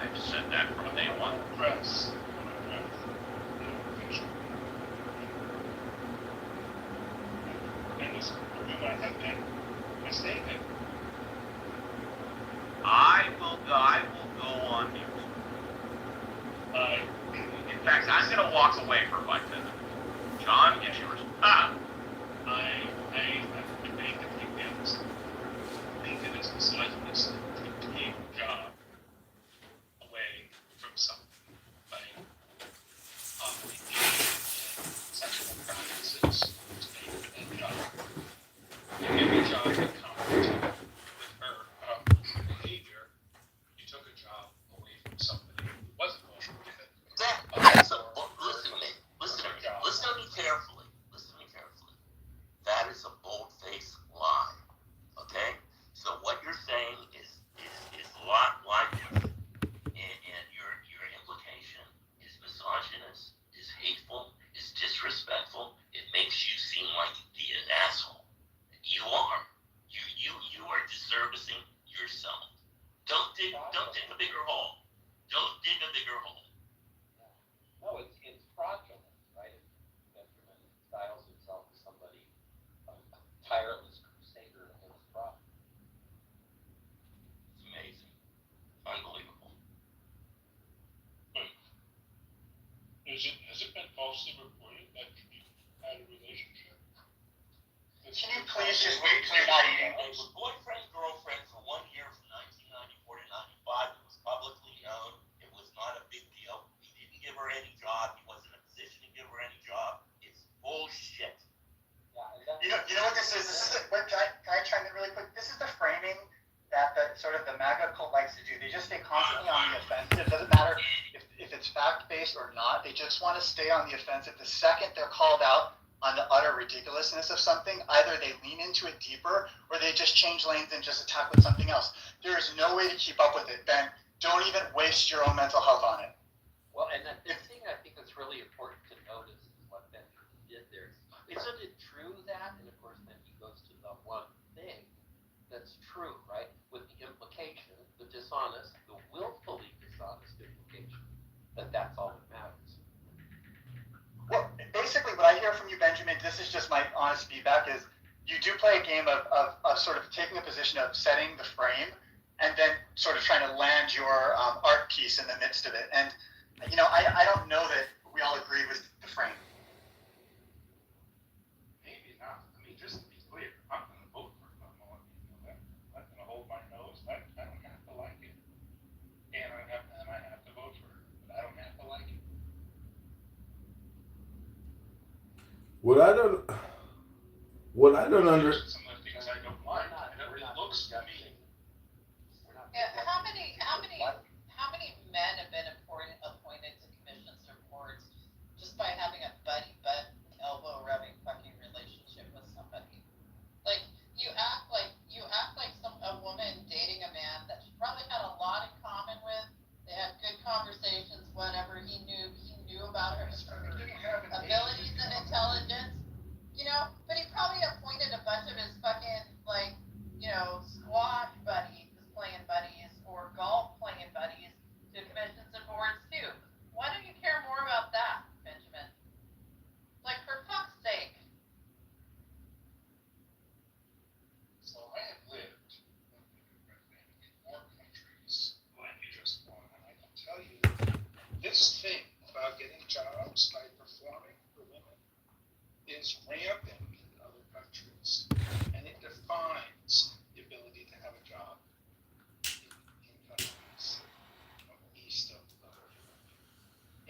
I've said that from day one. press. And we might have been mistaken. I will go on mute. In fact, I'm going to walk away for 5 minutes. John, get yours. I think that it's misogynist to take a job away from something, like sexual practices to take that job. And every job that comes with her behavior, you took a job away from somebody who wasn't going to give it. Listen to me carefully. That is a bold-faced lie. Okay? So what you're saying is libelous, and your implication is misogynist, is hateful, is disrespectful. It makes you seem like an asshole. You are. You are disservicing yourself. Don't dig a bigger hole. Don't dig a bigger hole. No, it's fraudulent, right? Benjamin styles himself as somebody, a tireless crusader against fraud. It's amazing. Unbelievable. Has it been falsely reported that you had a relationship? Can you please just wait till you're not eating? They were boyfriend, girlfriend for 1 year from 1994 to 95. It was publicly known. It was not a big deal. He didn't give her any job. He wasn't in a position to give her any job. It's bullshit. Yeah, and that, You know what this is? This is can I chime in really quick? This is the framing that the sort of the MAGA cult likes to do. They just stay constantly on the offensive. It doesn't matter if it's fact-based or not. They just want to stay on the offensive. The second they're called out, on the utter ridiculousness of something, either they lean into it deeper or they just change lanes and just attack with something else. There is no way to keep up with it, Ben. Don't even waste your own mental health on it. Well, and the thing I think that's really important to notice is what Ben did there. Isn't it true that, and of course then he goes to the one thing that's true, right? With the implication, the dishonest, the willfully dishonest implication, that's all that matters. Well, basically what I hear from you, Benjamin, this is just my honest feedback, is you do play a game of sort of taking a position of setting the frame and then sort of trying to land your art piece in the midst of it. And, you know, I don't know that we all agree with the frame. Maybe not. I mean, just to be clear, I'm going to vote for Kamala. You know, I'm going to hold my nose. I don't have to like it. And I have to vote for her. But I don't have to like it. What I don't under. Some of the things I don't like. It looks to me. Yeah, how many men have been appointed to commissions or boards just by having a buddy butt elbow rubbing fucking relationship with somebody? Like you act like a woman dating a man that she probably had a lot in common with. They had good conversations, whatever. He knew about her abilities and intelligence, you know. But he probably appointed a bunch of his fucking squash buddies, playing buddies, or golf playing buddies to commissions and boards too. Why don't you care more about that, Benjamin? Like, for fuck's sake. So I have lived in more countries than just one, and I can tell you this thing about getting jobs by performing for women is rampant in other countries, and it defines the ability to have a job in countries east of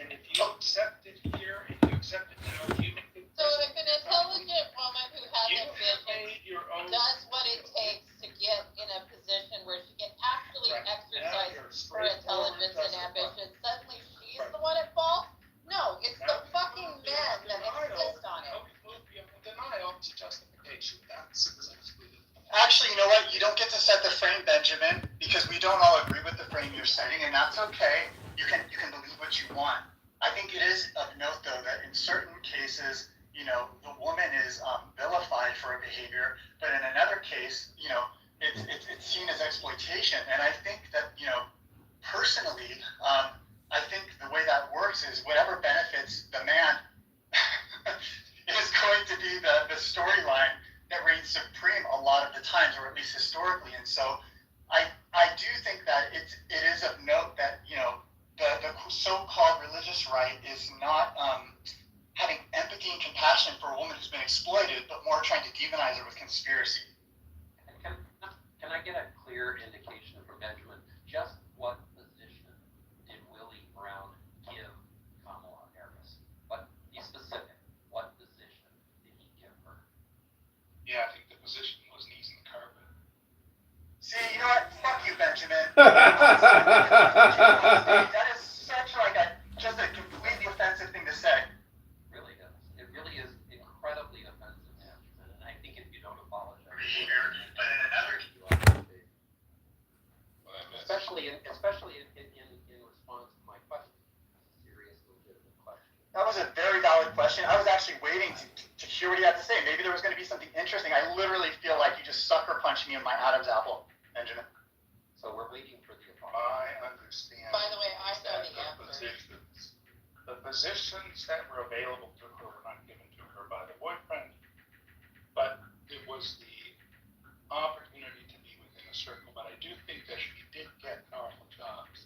and if you accept it here and you accept it now, you make it. So if an intelligent woman who has You a have vision made your own. does what it takes to get in a position where she can actually Right. exercise Now you're her straightforward intelligence and justified. ambition, suddenly she's Right. the one at fault? No, it's Now the fucking men that insist on it. Now we move beyond denial to justification. That's exactly it. Actually, you know what? You don't get to set the frame, Benjamin, because we don't all agree with the frame you're setting, and that's okay. You can believe what you want. I think it is of note, though, that in certain cases, you know, the woman is vilified for a behavior, but in another case, you know, it's seen as exploitation. And I think that, you know, personally, I think the way that works is whatever benefits the man is going to be the storyline that reigns supreme a lot of the times, or at least historically. And so I do think that it is of note that, you know, the so-called religious right is not having empathy and compassion for a woman who's been exploited, but more trying to demonize her with conspiracy. Can I get a clear indication from Benjamin just what position did Willie Brown give Kamala Harris? But be specific. What position did he give her? Yeah, I think the position was knees in the carpet. See, you know what? Fuck you, Benjamin. That is such like just a completely offensive thing to say. Really is. It really is incredibly offensive, Benjamin. And I think if you don't apologize, Behavior, but in another, especially in response to my question. It's a serious, legitimate question. that was a very valid question. I was actually waiting to hear what he had to say. Maybe there was going to be something interesting. I literally feel like you just sucker punched me in my Adam's apple, Benjamin. So we're waiting for the apology. I understand. By the way, I know that the answer. the positions that were available to her were not given to her by the boyfriend, but it was the opportunity to be within a circle. But I do think that she did get powerful jobs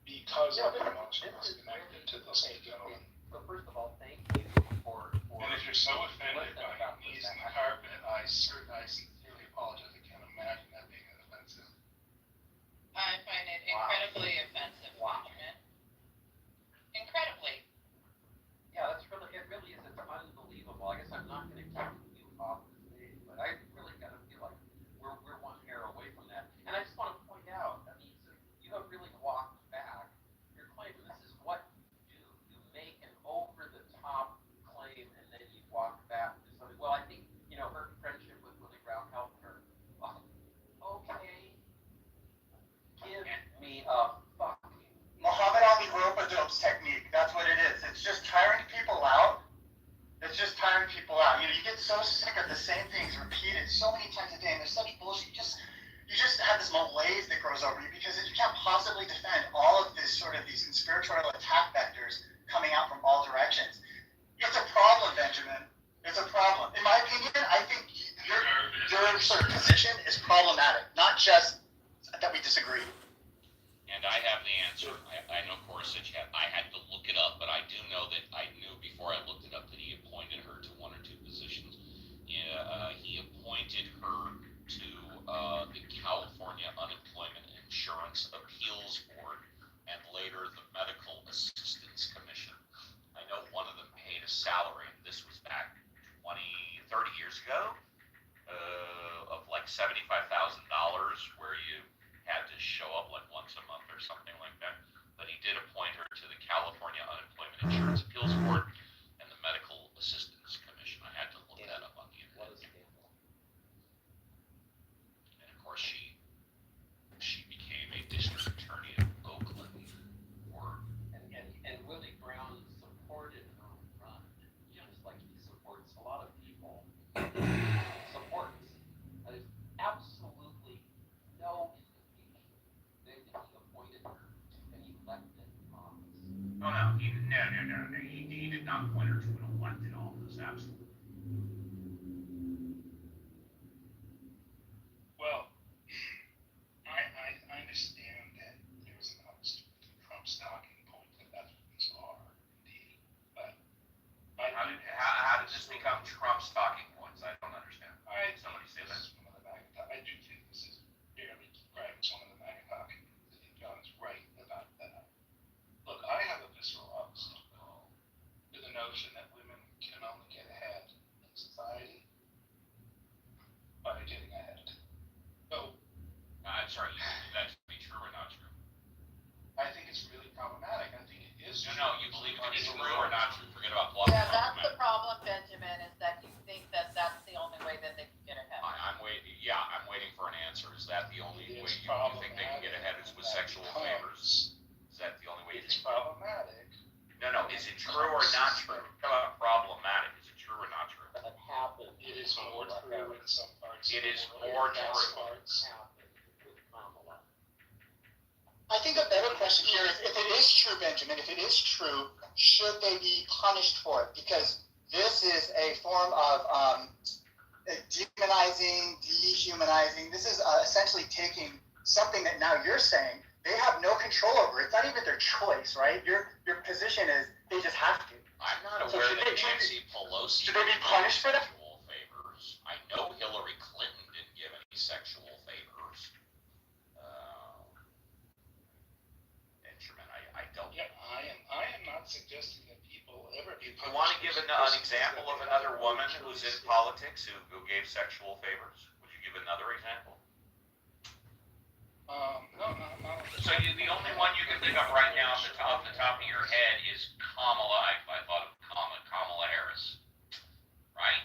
because of the emotions connected to this gentleman. So first of all, thank you for And if you're so offended by knees in the carpet, I sincerely apologize. I can't imagine that being offensive. I find it incredibly offensive, Benjamin. Incredibly. Yeah, it really is. It's unbelievable. I guess I'm not going to keep you off the stage, but I really kind of feel like we're one hair away from that. And I just want to point out, I mean, so you have really walked back your claim. This is what you do. You make an over-the-top claim and heard the same things repeated so many times a day, and there's such bullshit. You just have this malaise that grows over you because you can't possibly defend all of this sort of these conspiratorial attack vectors coming out from all directions. It's a problem, Benjamin. It's a problem. In my opinion, I think your sort of position is problematic, not just that we disagree. And I have the answer. I know, of course, that I had to look it up, but I do know that I knew before I looked it up that he appointed her to one or two positions. He appointed her to the California Unemployment Insurance Appeals Board and later the Medical Assistance Commission. I know one of them paid a salary, and this was back 30 years ago, of like $75,000, where you had to show up like once a month or something like that. But he did appoint her to the California Unemployment Insurance Appeals Board and the Medical Assistance Commission. I had to look that up on the internet. And of course, she became a district attorney in Oakland. And Willie Brown supported her run, just like he supports a lot of people. Supports. There's absolutely no indication that he appointed her to an elected office. Oh no, he did not appoint her to an elected office, absolutely. Well, I understand that there's an obstacle to Trump's talking point, that that's what these are, indeed. But How did this become Trump's talking points? I don't understand. Somebody say that. I do think this is barely described as one of the MAGA talking points. I think John is right about that. Look, I have a visceral obstacle to the notion that women can only get ahead in society by getting ahead. So I'm sorry, you believe that to be true or not true? I think it's really problematic. I think it is. No, you believe it to be true or not true? Forget about blocking. Yeah, that's the problem, Benjamin, is that you think that that's the only way that they can get ahead. I'm waiting. Yeah, I'm waiting for an answer. Is that the only way you think they can get ahead is with sexual favors? Is that the only way you It's think? problematic. No. Is it true or not true? How about problematic? Is it true or not true? That happened. It is more true in some parts. It is of the more world. true. Parts. Happened with Kamala. I think a better question here is, if it is true, Benjamin, if it is true, should they be punished for it? Because this is a form of demonizing, dehumanizing. This is essentially taking something that now you're saying they have no control over. It's not even their choice, right? Your position is they just have to. I'm not So aware should that they- Nancy Pelosi should they be punished for that? sexual favors. I know Hillary Clinton didn't give any sexual favors. Benjamin, I don't. Yeah, I am not suggesting that people ever be. You want to give an example of another woman who's in politics who gave sexual favors? Would you give another example? No. So the only one you can think of right now off the top of your head is Kamala. I thought of Kamala Harris, right?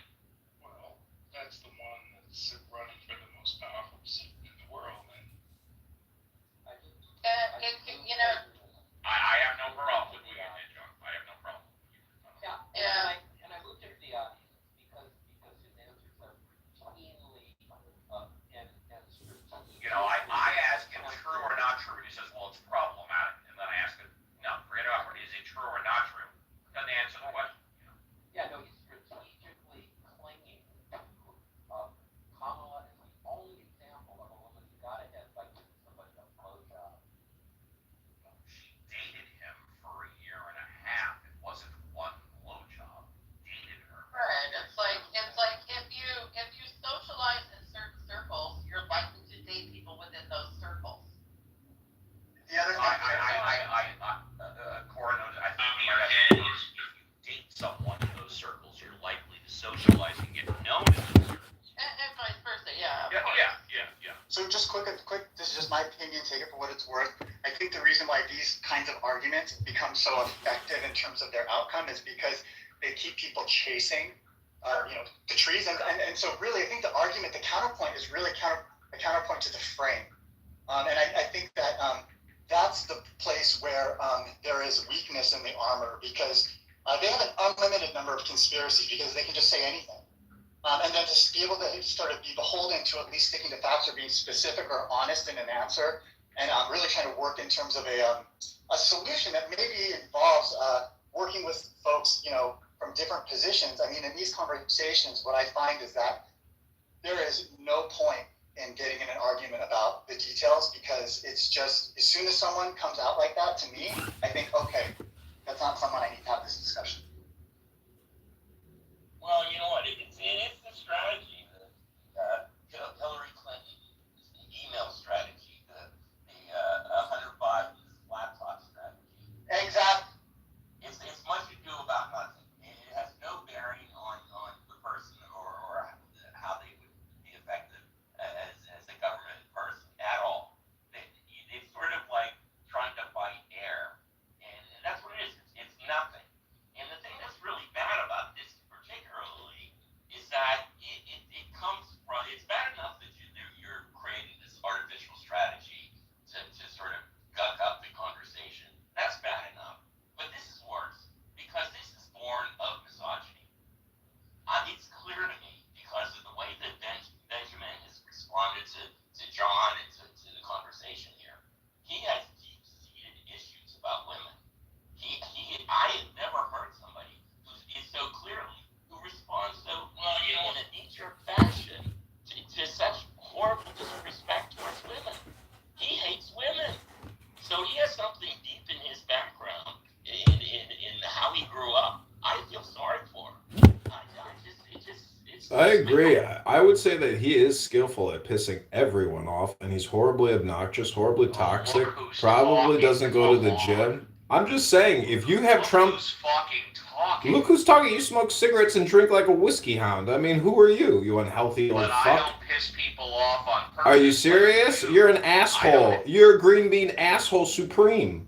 Well, that's the one that's running for the most powerful seat in the world, and You know, I have no problem with what you did, John. I have no problem. Yeah. Yeah. And I looked at the audience because his answers are routinely and strategic. You know, I asked him true or not true. He says, well, it's problematic. And then I asked him, no, forget about it. Is it true or not true? Doesn't answer the question. Yeah, no, he's strategically clinging to Kamala is the only example of a woman who got ahead by giving somebody a blowjob. She dated him for a year and a half. It wasn't one blowjob. Dated her. right, it's like if you socialize in certain circles, you're likely to date people within those circles. The other thing, Cora knows. I think the idea is if you date someone in those circles, you're likely to socialize and get known in those circles. And vice versa, yeah. of Yeah. course. so just quick, this is just my opinion, take it for what it's worth. I think the reason why these kinds of arguments become so effective in terms of their outcome is because they keep people chasing, the trees. And so really, I think the argument, the counterpoint is really a counterpoint to the frame. And I think that that's the place where there is weakness in the armor, because they have an unlimited number of conspiracies because they can just say anything. And then to be able to sort of be beholden to at least sticking to facts or being specific or honest in an answer, and really trying to work in terms of a solution that maybe involves working with folks, from different positions. I mean, in these conversations, what I find is that there is no point in getting in an argument about the details, because it's just, as soon as someone comes out like that to me, I think, okay, that's not someone I need to have this discussion. Well, you know what? It's the strategy. Hillary Clinton's email strategy, the Hunter Biden's laptop strategy. Exactly. It's much ado about nothing. It has no bearing on the person or how they would be effective as a government person at all. It's sort of like trying to fight air, and that's what it is. It's nothing. And the thing that's really bad about this particularly is that it comes from, it's bad enough that you're creating this artificial strategy to sort of guck up the conversation. That's bad enough. But this is worse, because this is born of misogyny. It's clear to me, because of the way that Benjamin has responded to John and to the conversation here. He has deep-seated issues about women. I have never heard somebody who is so clearly, who responds so, in a knee-jerk fashion to such horrible disrespect towards women. He hates women. So he has something deep in his background, in how he grew up. I feel sorry for him. I agree. I would say that he is skillful at pissing everyone off, and he's horribly obnoxious, horribly toxic, probably doesn't go to the gym. I'm just saying, if you have Trump... Who's fucking talking? Look who's talking. You smoke cigarettes and drink like a whiskey hound. I mean, who are you, you unhealthy old But fuck? I don't piss people off on purpose. Are you serious? You're an asshole. You're a green bean asshole supreme.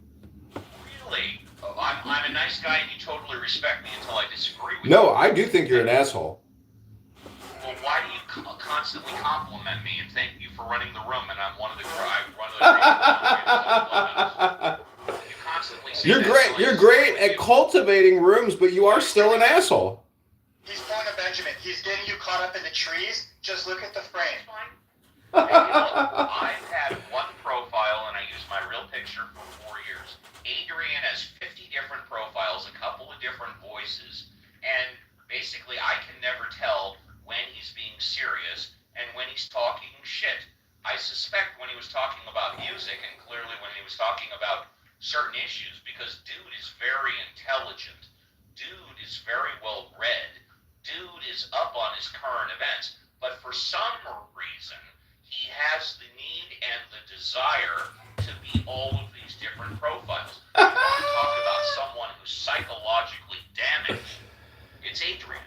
Really? I'm a nice guy and you totally respect me until I disagree with you. No, I do think you're an asshole. Well, why do you constantly compliment me and thank you for running the room, and I'm one of the You constantly say You're that, great. so I You're disagree great with at you. cultivating rooms, but you are still an asshole. He's pulling a Benjamin. He's getting you caught up in the trees. Just look at the frame. I've had one profile and I used my real picture for 4 years. Adrian has 50 different profiles, a couple of different voices, and basically I can never tell when he's being serious and when he's talking shit. I suspect when he was talking about music, and clearly when he was talking about certain issues, because dude is very intelligent, dude is very well read, dude is up on his current events, but for some reason he has the need and the desire to be all of these different profiles. If you want to talk about someone who's psychologically damaged, it's Adrian.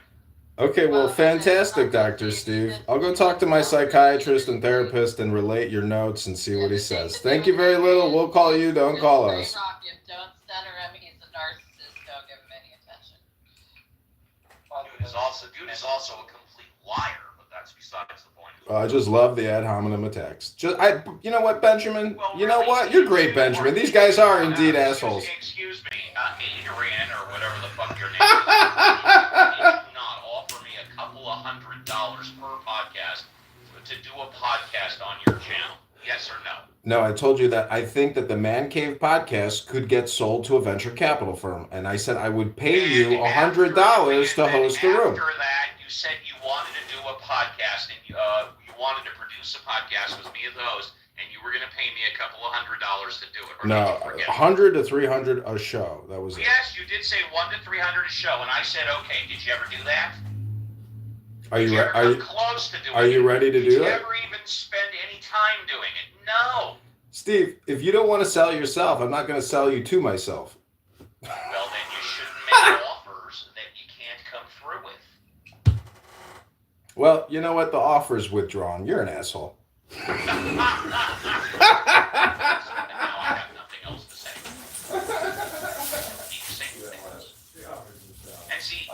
Okay, well, fantastic, Dr. Steve. I'll go talk to my psychiatrist and therapist and relate your notes and see what he says. Thank you very little. We'll call you. Don't call us. Don't center him. He's a narcissist. Don't give him any attention. Dude is also a complete liar, but that's besides the point. I just love the ad hominem attacks. You know what, Benjamin? Well, You know what? You're great, Benjamin. These guys are indeed assholes. Excuse me, Adrian, or whatever the fuck your name is. Did you not offer me a couple of $100 per podcast to do a podcast on your channel? Yes or no? No, I told you that I think that the Man Cave podcast could get sold to a venture capital firm, and I said I would pay you $100 to host the room. After that, you said you wanted to do a podcast, and you wanted to produce a podcast with me as the host, and you were going to pay me a couple of $100 to do it. Or No, did you forget? 100 to 300 a show. That was it. Yes, you did say 100 to 300 a show, and I said, okay. Did you ever do that? Are you close to doing are you ready to do Did you it? ever even spend any time doing it? No. Steve, if you don't want to sell yourself, I'm not going to sell you to myself. Well, then you shouldn't make offers that you can't come through with. Well, you know what? The offer's withdrawn. You're an asshole. Now I have nothing else to say. And see,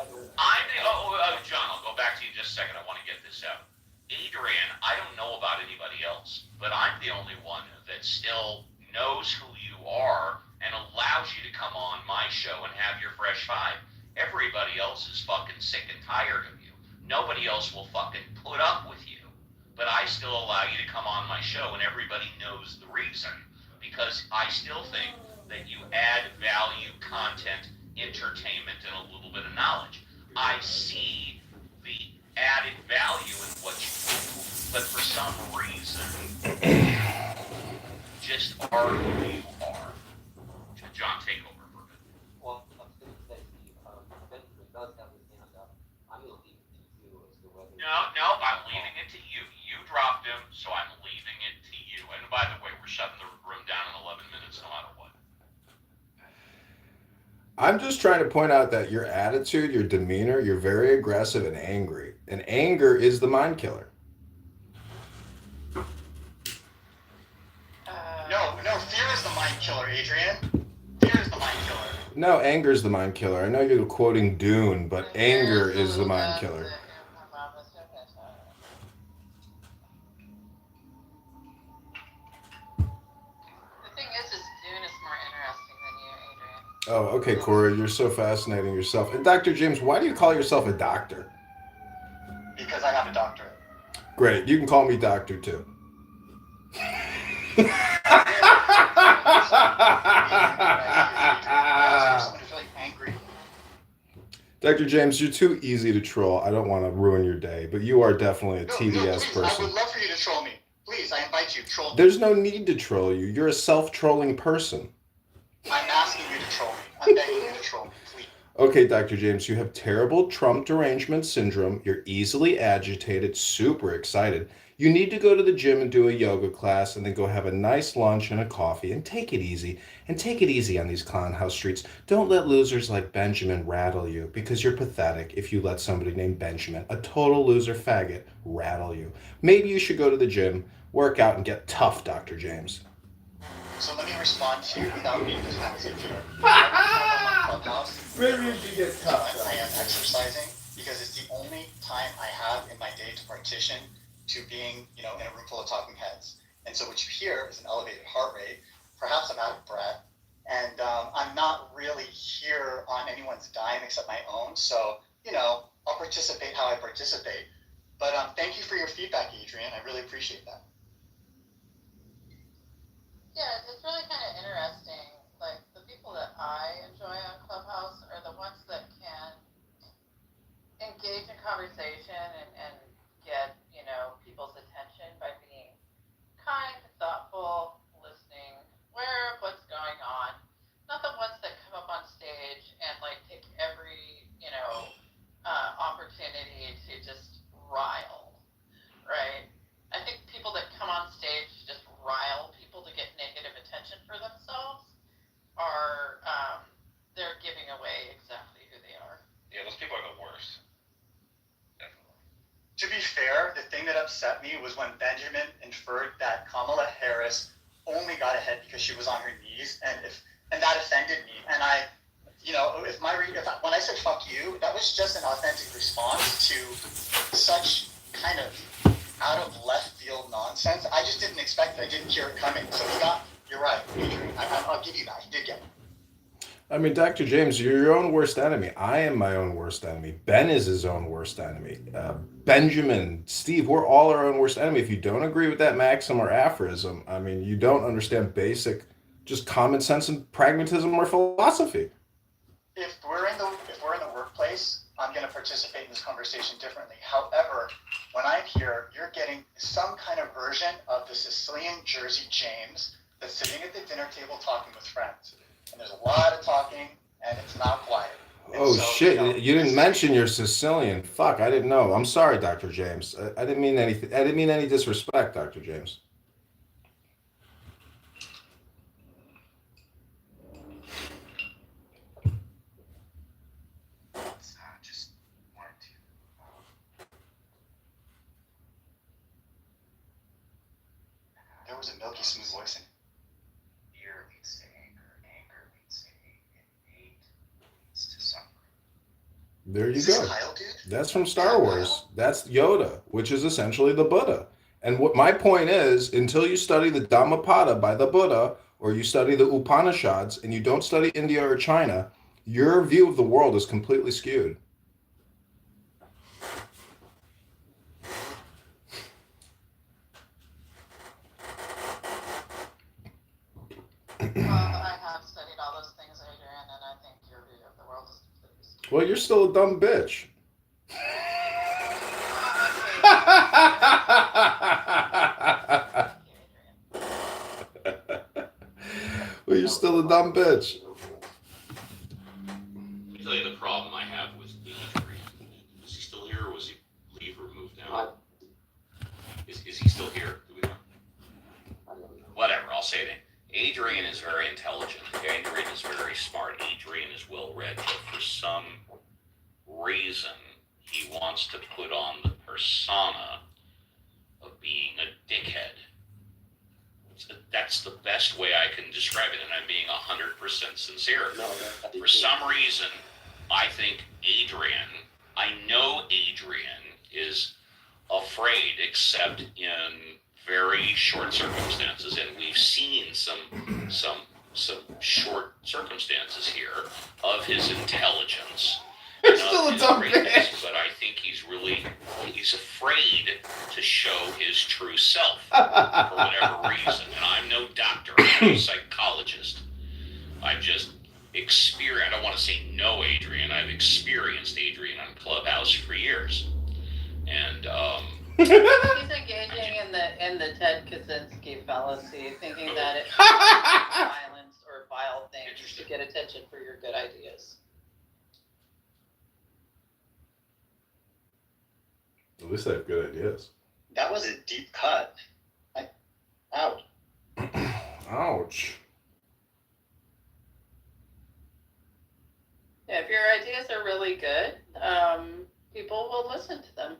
John, I'll go back to you just a second. I want to get this out. Adrian, I don't know about anybody else, but I'm the only one that still knows who you are and allows you to come on my show and have your fresh vibe. Everybody else is fucking sick and tired of you. nobody else will fucking put up with you. But I still allow you to come on my show, and everybody knows the reason. Because I still think that you add value, content, entertainment, and a little bit of knowledge. I see the added value in what you do, but for some reason, just are who you are. John, take over for a bit. Well, I was going to say, Steve, Benjamin does have his hand up. I'm going to leave it to you as to whether... No, I'm leaving it to you. You dropped him, so I'm leaving it to you. And by the way, we're shutting the room down in 11 minutes, no matter what. I'm just trying to point out that your attitude, your demeanor, you're very aggressive and angry. And anger is the mind killer. No, fear is the mind killer, Adrian. Fear is the mind killer. No, anger is the mind killer. I know you're quoting Dune, but anger is the mind killer. The thing is Dune is more interesting than you, Adrian. Oh, okay, Corey, you're so fascinating yourself. And Dr. James, why do you call yourself a doctor? Because I have a doctorate. Great, you can call me doctor too. Someone who's really angry. Dr. James, you're too easy to troll. I don't want to ruin your day, but you are definitely a TDS please, I person. would love for you to troll me. Please, I invite you, troll me. There's no need to troll you. You're a self-trolling person. I'm asking you to troll me. I'm begging you to troll me, please. Okay, Dr. James, you have terrible Trump derangement syndrome. You're easily agitated, super excited. You need to go to the gym and do a yoga class and then go have a nice lunch and a coffee and take it easy. And take it easy on these clown house streets. Don't let losers like Benjamin rattle you because you're pathetic if you let somebody named Benjamin, a total loser faggot, rattle you. Maybe you should go to the gym, work out, and get tough, Dr. James. So let me respond to you without being defensive here. Maybe you should get tough. I am exercising because it's the only time I have in my day to partition to being, in a room full of talking heads. And so what you hear is an elevated heart rate. Perhaps I'm out of breath, and I'm not really here on anyone's dime except my own. So, I'll participate how I participate. But thank you for your feedback, Adrian. I really appreciate that. Yeah, it's really kind of interesting. Like, the people that I enjoy on Clubhouse are the ones that can engage in conversation and get, people's attention by being kind, thoughtful, listening, aware of what's going on. Not the ones that come up on stage and, take every, opportunity to just rile, right? I think people that come on stage to just rile people to get negative attention for themselves are, they're giving away exactly who they are. Yeah, those people are the worst. Definitely. To be fair, the thing that upset me was when Benjamin inferred that Kamala Harris only got ahead because she was on her knees, and that offended me. And when I said "fuck you," that was just an authentic response to such kind of out of left field nonsense. I just didn't expect it. I didn't hear it coming. So you're right, Adrian. I'll give you that. You did get it. I mean, Dr. James, you're your own worst enemy. I am my own worst enemy. Ben is his own worst enemy. Benjamin, Steve, we're all our own worst enemy. If you don't agree with that maxim or aphorism, I mean, you don't understand basic, just common sense and pragmatism or philosophy. If we're in the workplace, I'm going to participate in this conversation differently. However, when I'm here, you're getting some kind of version of the Sicilian Jersey James that's sitting at the dinner table talking with friends. And there's a lot of talking, and it's not quiet. Oh, so, shit, you didn't mention you're Sicilian. Fuck, I didn't know. I'm sorry, Dr. James. I didn't mean anything. I didn't mean any disrespect, Dr. James. There was a milky smooth voice in it. Fear leads to anger leads to hate, and hate leads to suffering. There you Is go. this Kyle, dude? That's from Star Wars. That's Yoda, which is essentially the Buddha. And what my point is, until you study the Dhammapada by the Buddha, or you study the Upanishads, and you don't study India or China, your view of the world is completely skewed. I have studied all those things, Adrian, and I think your view of the world is completely stupid. Well, you're still a dumb bitch. Well, you're still a dumb bitch. Let me tell you the problem I have with Adrian. Is he still here, or was he leave or move down? Is he still here? Do we know? Whatever, I'll say it. Adrian is very intelligent. Adrian is very smart. Adrian is well read, but for some reason he wants to put on the persona of being a dickhead. That's the best way I can describe it, and I'm being 100% sincere. For some reason, I think I know Adrian is afraid, except in very short circumstances, and we've seen some short circumstances here of his intelligence. You're still a dumb greatness, bitch. but I think he's afraid to show his true self for whatever reason. And I'm no doctor, I'm no psychologist. I've just experienced, I don't want to say know Adrian, I've experienced Adrian on Clubhouse for years. And He's engaging in the Ted Kaczynski fallacy, thinking that it's violence or vile things to get attention for your good ideas. At least I have good ideas. That was a deep cut. Ouch. Ouch. Yeah, if your ideas are really good, people will listen to them.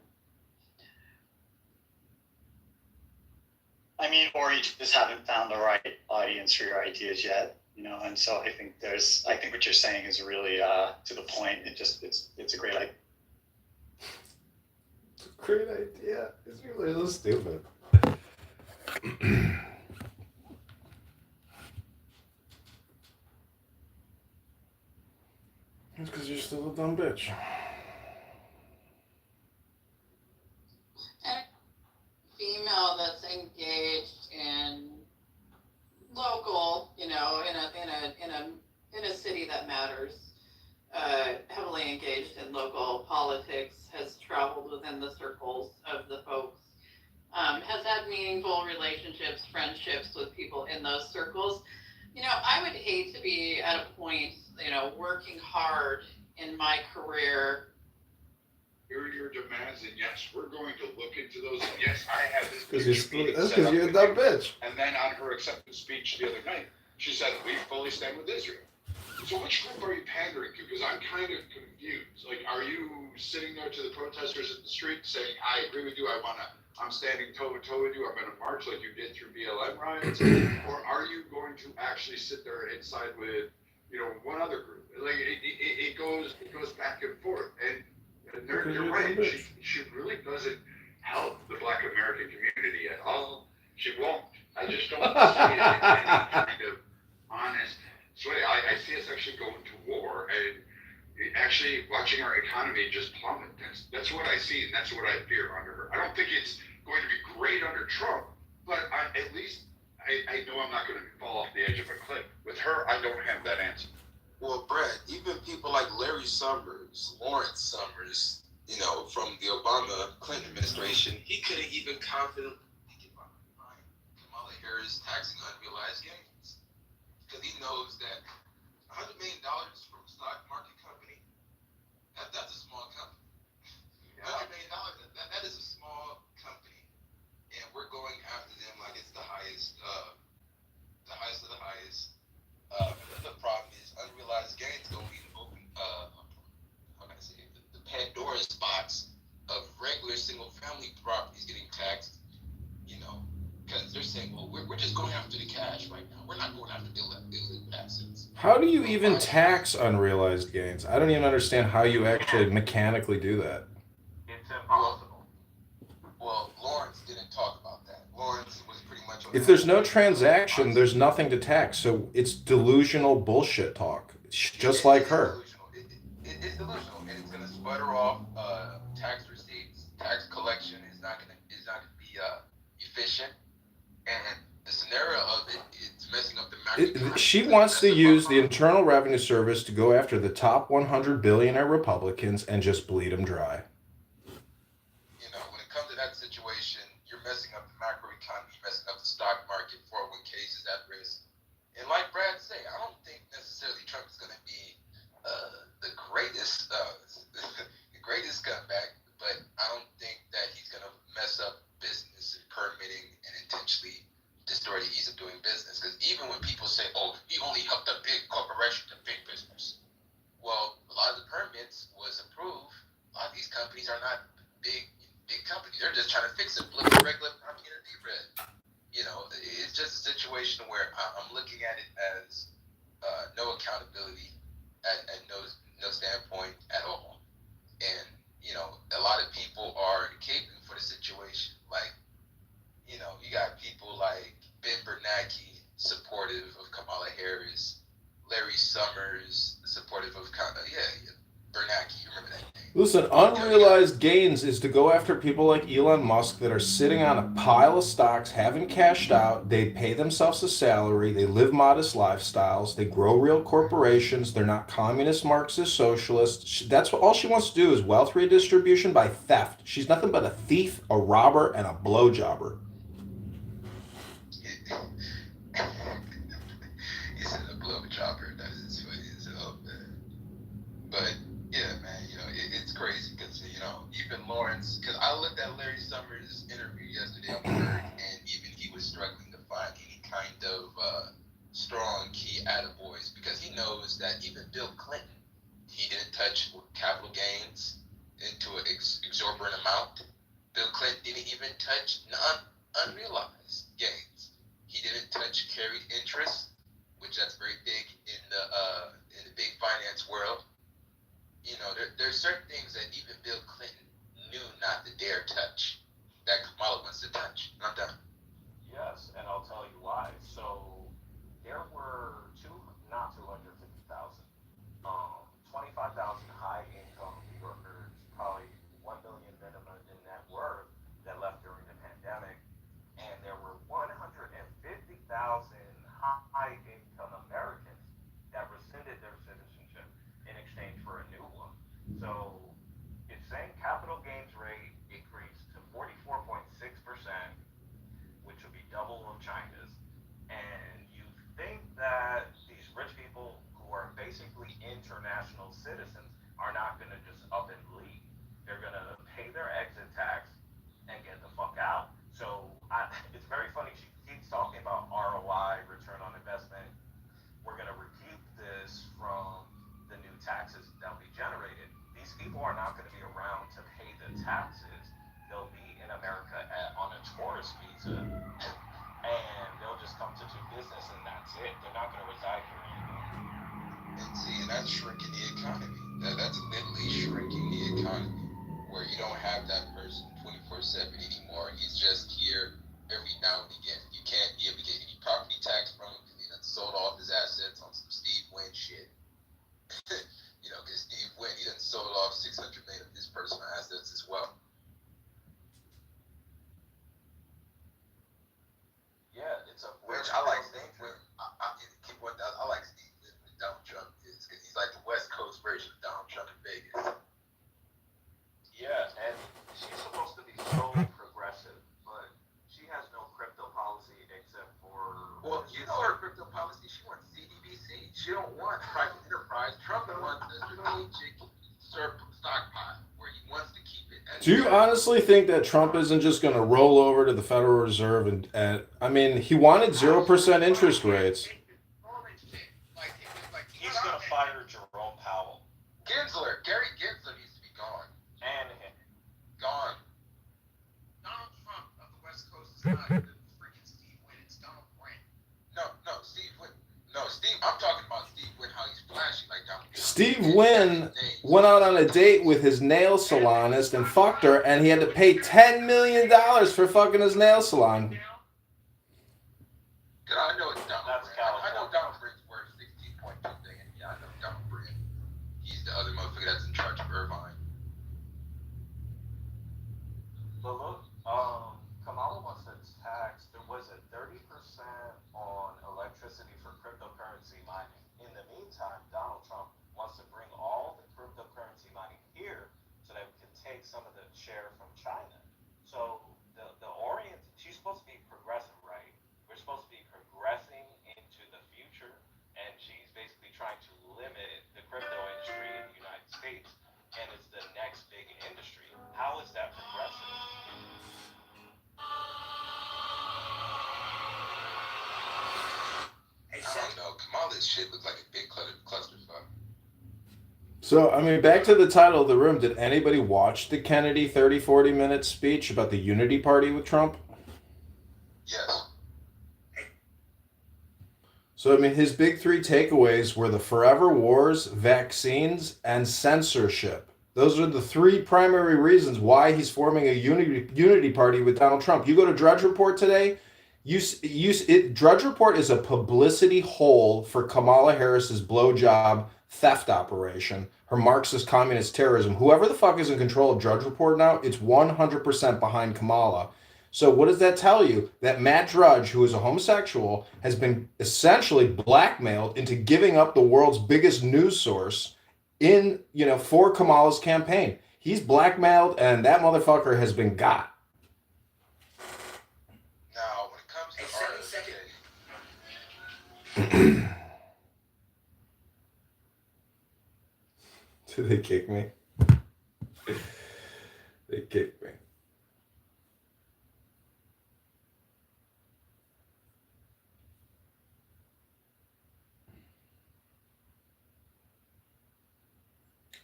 I mean, or you just haven't found the right audience for your ideas yet, and so I think what you're saying is really to the point. It's a great idea. Great idea. It's really so stupid. It's because you're still a dumb bitch. And a female that's engaged in local, in a city that matters, heavily engaged in local politics, has traveled within the circles of the folks, has had meaningful relationships, friendships with people in those circles. I would hate to be at a point, working hard in my career. Here are your demands, and yes, we're going to look into those. And yes, I have this. That's because you're a dumb bitch. And then on her acceptance speech the other night, she said, "We fully stand with Israel." So which group are you pandering to? Because I'm kind of confused. Like, are you sitting there to the protesters in the street saying, "I agree with you. I'm standing toe to toe with you. I'm going to march like you did through BLM riots," or are you going to actually sit there and side with, one other group? Like it goes back and forth, and you're right. She really doesn't help the Black American community at all. She won't. I just don't see it in any kind of honest way. I see us actually going to war and actually watching our economy just plummet. That's what I see, and that's what I fear under her. I don't think it's going to be great under Trump, but at least I know I'm not going to fall off the edge of a cliff. With her, I don't have that answer. Well, Brett, even people like Larry Summers, Lawrence Summers, from the Obama-Clinton administration, he couldn't even confidently think about Kamala Harris taxing unrealized gains. Because he knows that $100 million from a stock market company, that's a small company. $100 million, that is a small company. And we're going after them like it's the highest of the highest. The problem is unrealized gains don't even open, how can I say it, the Pandora's box of regular single-family properties getting taxed, because they're saying, well, we're just going after the cash right now. We're not going after illegal assets. How do you even tax unrealized gains? I don't even understand how you actually mechanically do that. It's impossible. Well, Lawrence didn't talk about that. Lawrence was pretty much on If there's no transaction, there's nothing to tax. So it's delusional bullshit talk, just like her. It's delusional, and it's going to sputter off tax receipts. Tax collection is not going to be efficient, and the scenario of it's messing up the macro. She wants to use the Internal Revenue Service to go after the top 100 billionaire Republicans and just bleed them dry. When it comes to that situation, you're messing up the macroeconomy, you're messing up the stock market, 401ks is at risk. And like Brad said, I don't think necessarily Trump is going to be the greatest the greatest comeback, but I don't think that he's going to mess up business and permitting and intentionally destroy the ease of doing business. Because even when people say, oh, he only helped the big corporation, the big business. Well, a lot of the permits was approved. A lot of these companies are not big companies. They're just trying to fix it, look at regular community red. It's just a situation where I'm looking at it as no accountability and no standpoint at all. And, a lot of people are caping for the situation. Like, you got people like Ben Bernanke, supportive of Kamala Harris, Larry Summers, supportive of Bernanke, you remember that name. Listen, unrealized gains is to go after people like Elon Musk that are sitting on a pile of stocks, haven't cashed out, they pay themselves a salary, they live modest lifestyles, they grow real corporations, they're not communist, Marxist, socialists. That's what all she wants to do is wealth redistribution by theft. She's nothing but a thief, a robber, and a blowjobber. He said a blowjobber. That is funny as hell, man. But yeah, man, it's crazy because even Lawrence. Because I looked at Larry Summers' interview yesterday on work, and even he was struggling to find any kind of strong key attaboys because he knows that even Bill Clinton, he didn't touch capital gains into an exorbitant amount. Bill Clinton didn't even touch unrealized gains. He didn't touch carried interest, which that's very big in the big finance world. There's certain things that even Bill Clinton knew not to dare touch that Kamala wants to touch. I'm done. Yes, and I'll tell you why. So there were not 250,000, 25,000 high income New Yorkers, probably 1 million minimum in net worth that left during the pandemic, and there were 150,000 high income Americans that rescinded their citizenship in exchange for a new one. So it's saying capital gains rate increased to 44.6%, which would be double of China's. And you think that these rich people who are basically international citizens are not going to just up and leave. They're going to pay their exit tax and get the fuck out. So it's very funny. She keeps talking about ROI, return on investment. We're going to recoup this from the new taxes that will be generated. These people are not going to be around to pay the taxes. They'll be in America on a tourist visa, and they'll just come to do business, and that's it. They're not going to reside here anymore. And see, that's shrinking the economy. That's literally shrinking the economy, where you don't have that person 24/7 anymore. He's just here every now and again. You can't be able to get any property tax from him because he done sold off his assets on some Steve Wynn shit. Because Steve Wynn, he done sold off 600 million of his personal assets as well. Yeah, it's a Which I like Steve Wynn. I like Steve Wynn with Donald Trump because he's like the West Coast version of Donald Trump in Vegas. Yeah, and she's supposed to be so progressive, but she has no crypto policy except for. Well, her crypto policy. She wants CDBC. She don't want private enterprise. Trump wants a strategic stockpile where he wants to keep it. Do you honestly think that Trump isn't just going to roll over to the Federal Reserve and I mean, he wanted 0% interest rates. He's going to fire Jerome Powell. Gary Gensler needs to be gone. And him. Gone. Donald Trump of the West Coast is not the freaking Steve Wynn. It's Donald Brand. No, Steve Wynn. No, Steve. I'm talking about Steve Wynn. How he's flashy like Donald Trump. Steve Wynn went out on a date with his nail salonist and fucked her, and he had to pay $10 million for fucking his nail salon. I know it's Donald That's Brand. I know Donald Brand's worth $16.2 billion. Yeah, I know Donald Brand. He's the other motherfucker that's in charge of Irvine. But look, Kamala wants to tax, there was a 30% on electricity for crypto share from China. So the orient, she's supposed to be progressive, right? We're supposed to be progressing into the future, and she's basically trying to limit the crypto industry in the United States, and it's the next big industry. How is that progressive? I don't know. Kamala's shit looks like a big clusterfuck. So, I mean, back to the title of the room. Did anybody watch the Kennedy 30, 40-minute speech about the unity party with Trump? Yes. So, I mean, his big three takeaways were the forever wars, vaccines, and censorship. Those are the three primary reasons why he's forming a unity party with Donald Trump. You go to Drudge Report today, Drudge Report is a publicity hole for Kamala Harris's blowjob theft operation, her Marxist communist terrorism. Whoever the fuck is in control of Drudge Report now, it's 100% behind Kamala. So what does that tell you? That Matt Drudge, who is a homosexual, has been essentially blackmailed into giving up the world's biggest news source for Kamala's campaign. He's blackmailed, and that motherfucker has been got. Now, when it comes to Did they kick me? They kicked me.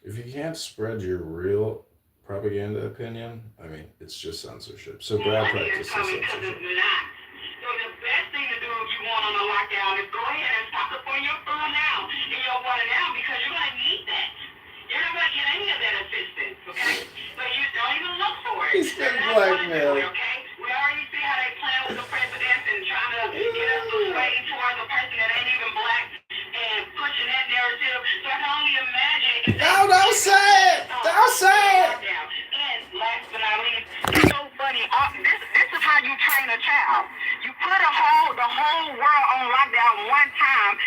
If you can't spread your real propaganda opinion, I mean, it's just censorship. So Brad practices censorship. So the best thing to do if you want on a lockdown is go ahead and stock up on your food now and your water now, because you're going to need that. You're not going to get any of that assistance, okay? But you don't even look for it. He's been blackmailed. Okay? We already see how they plan with the president and trying to get us to sway towards a person that ain't even black and pushing that narrative. So I can only imagine. Don't say it! Don't say it! And last but not least, it's so funny. This is how you train a child. You put the whole world on lockdown one time,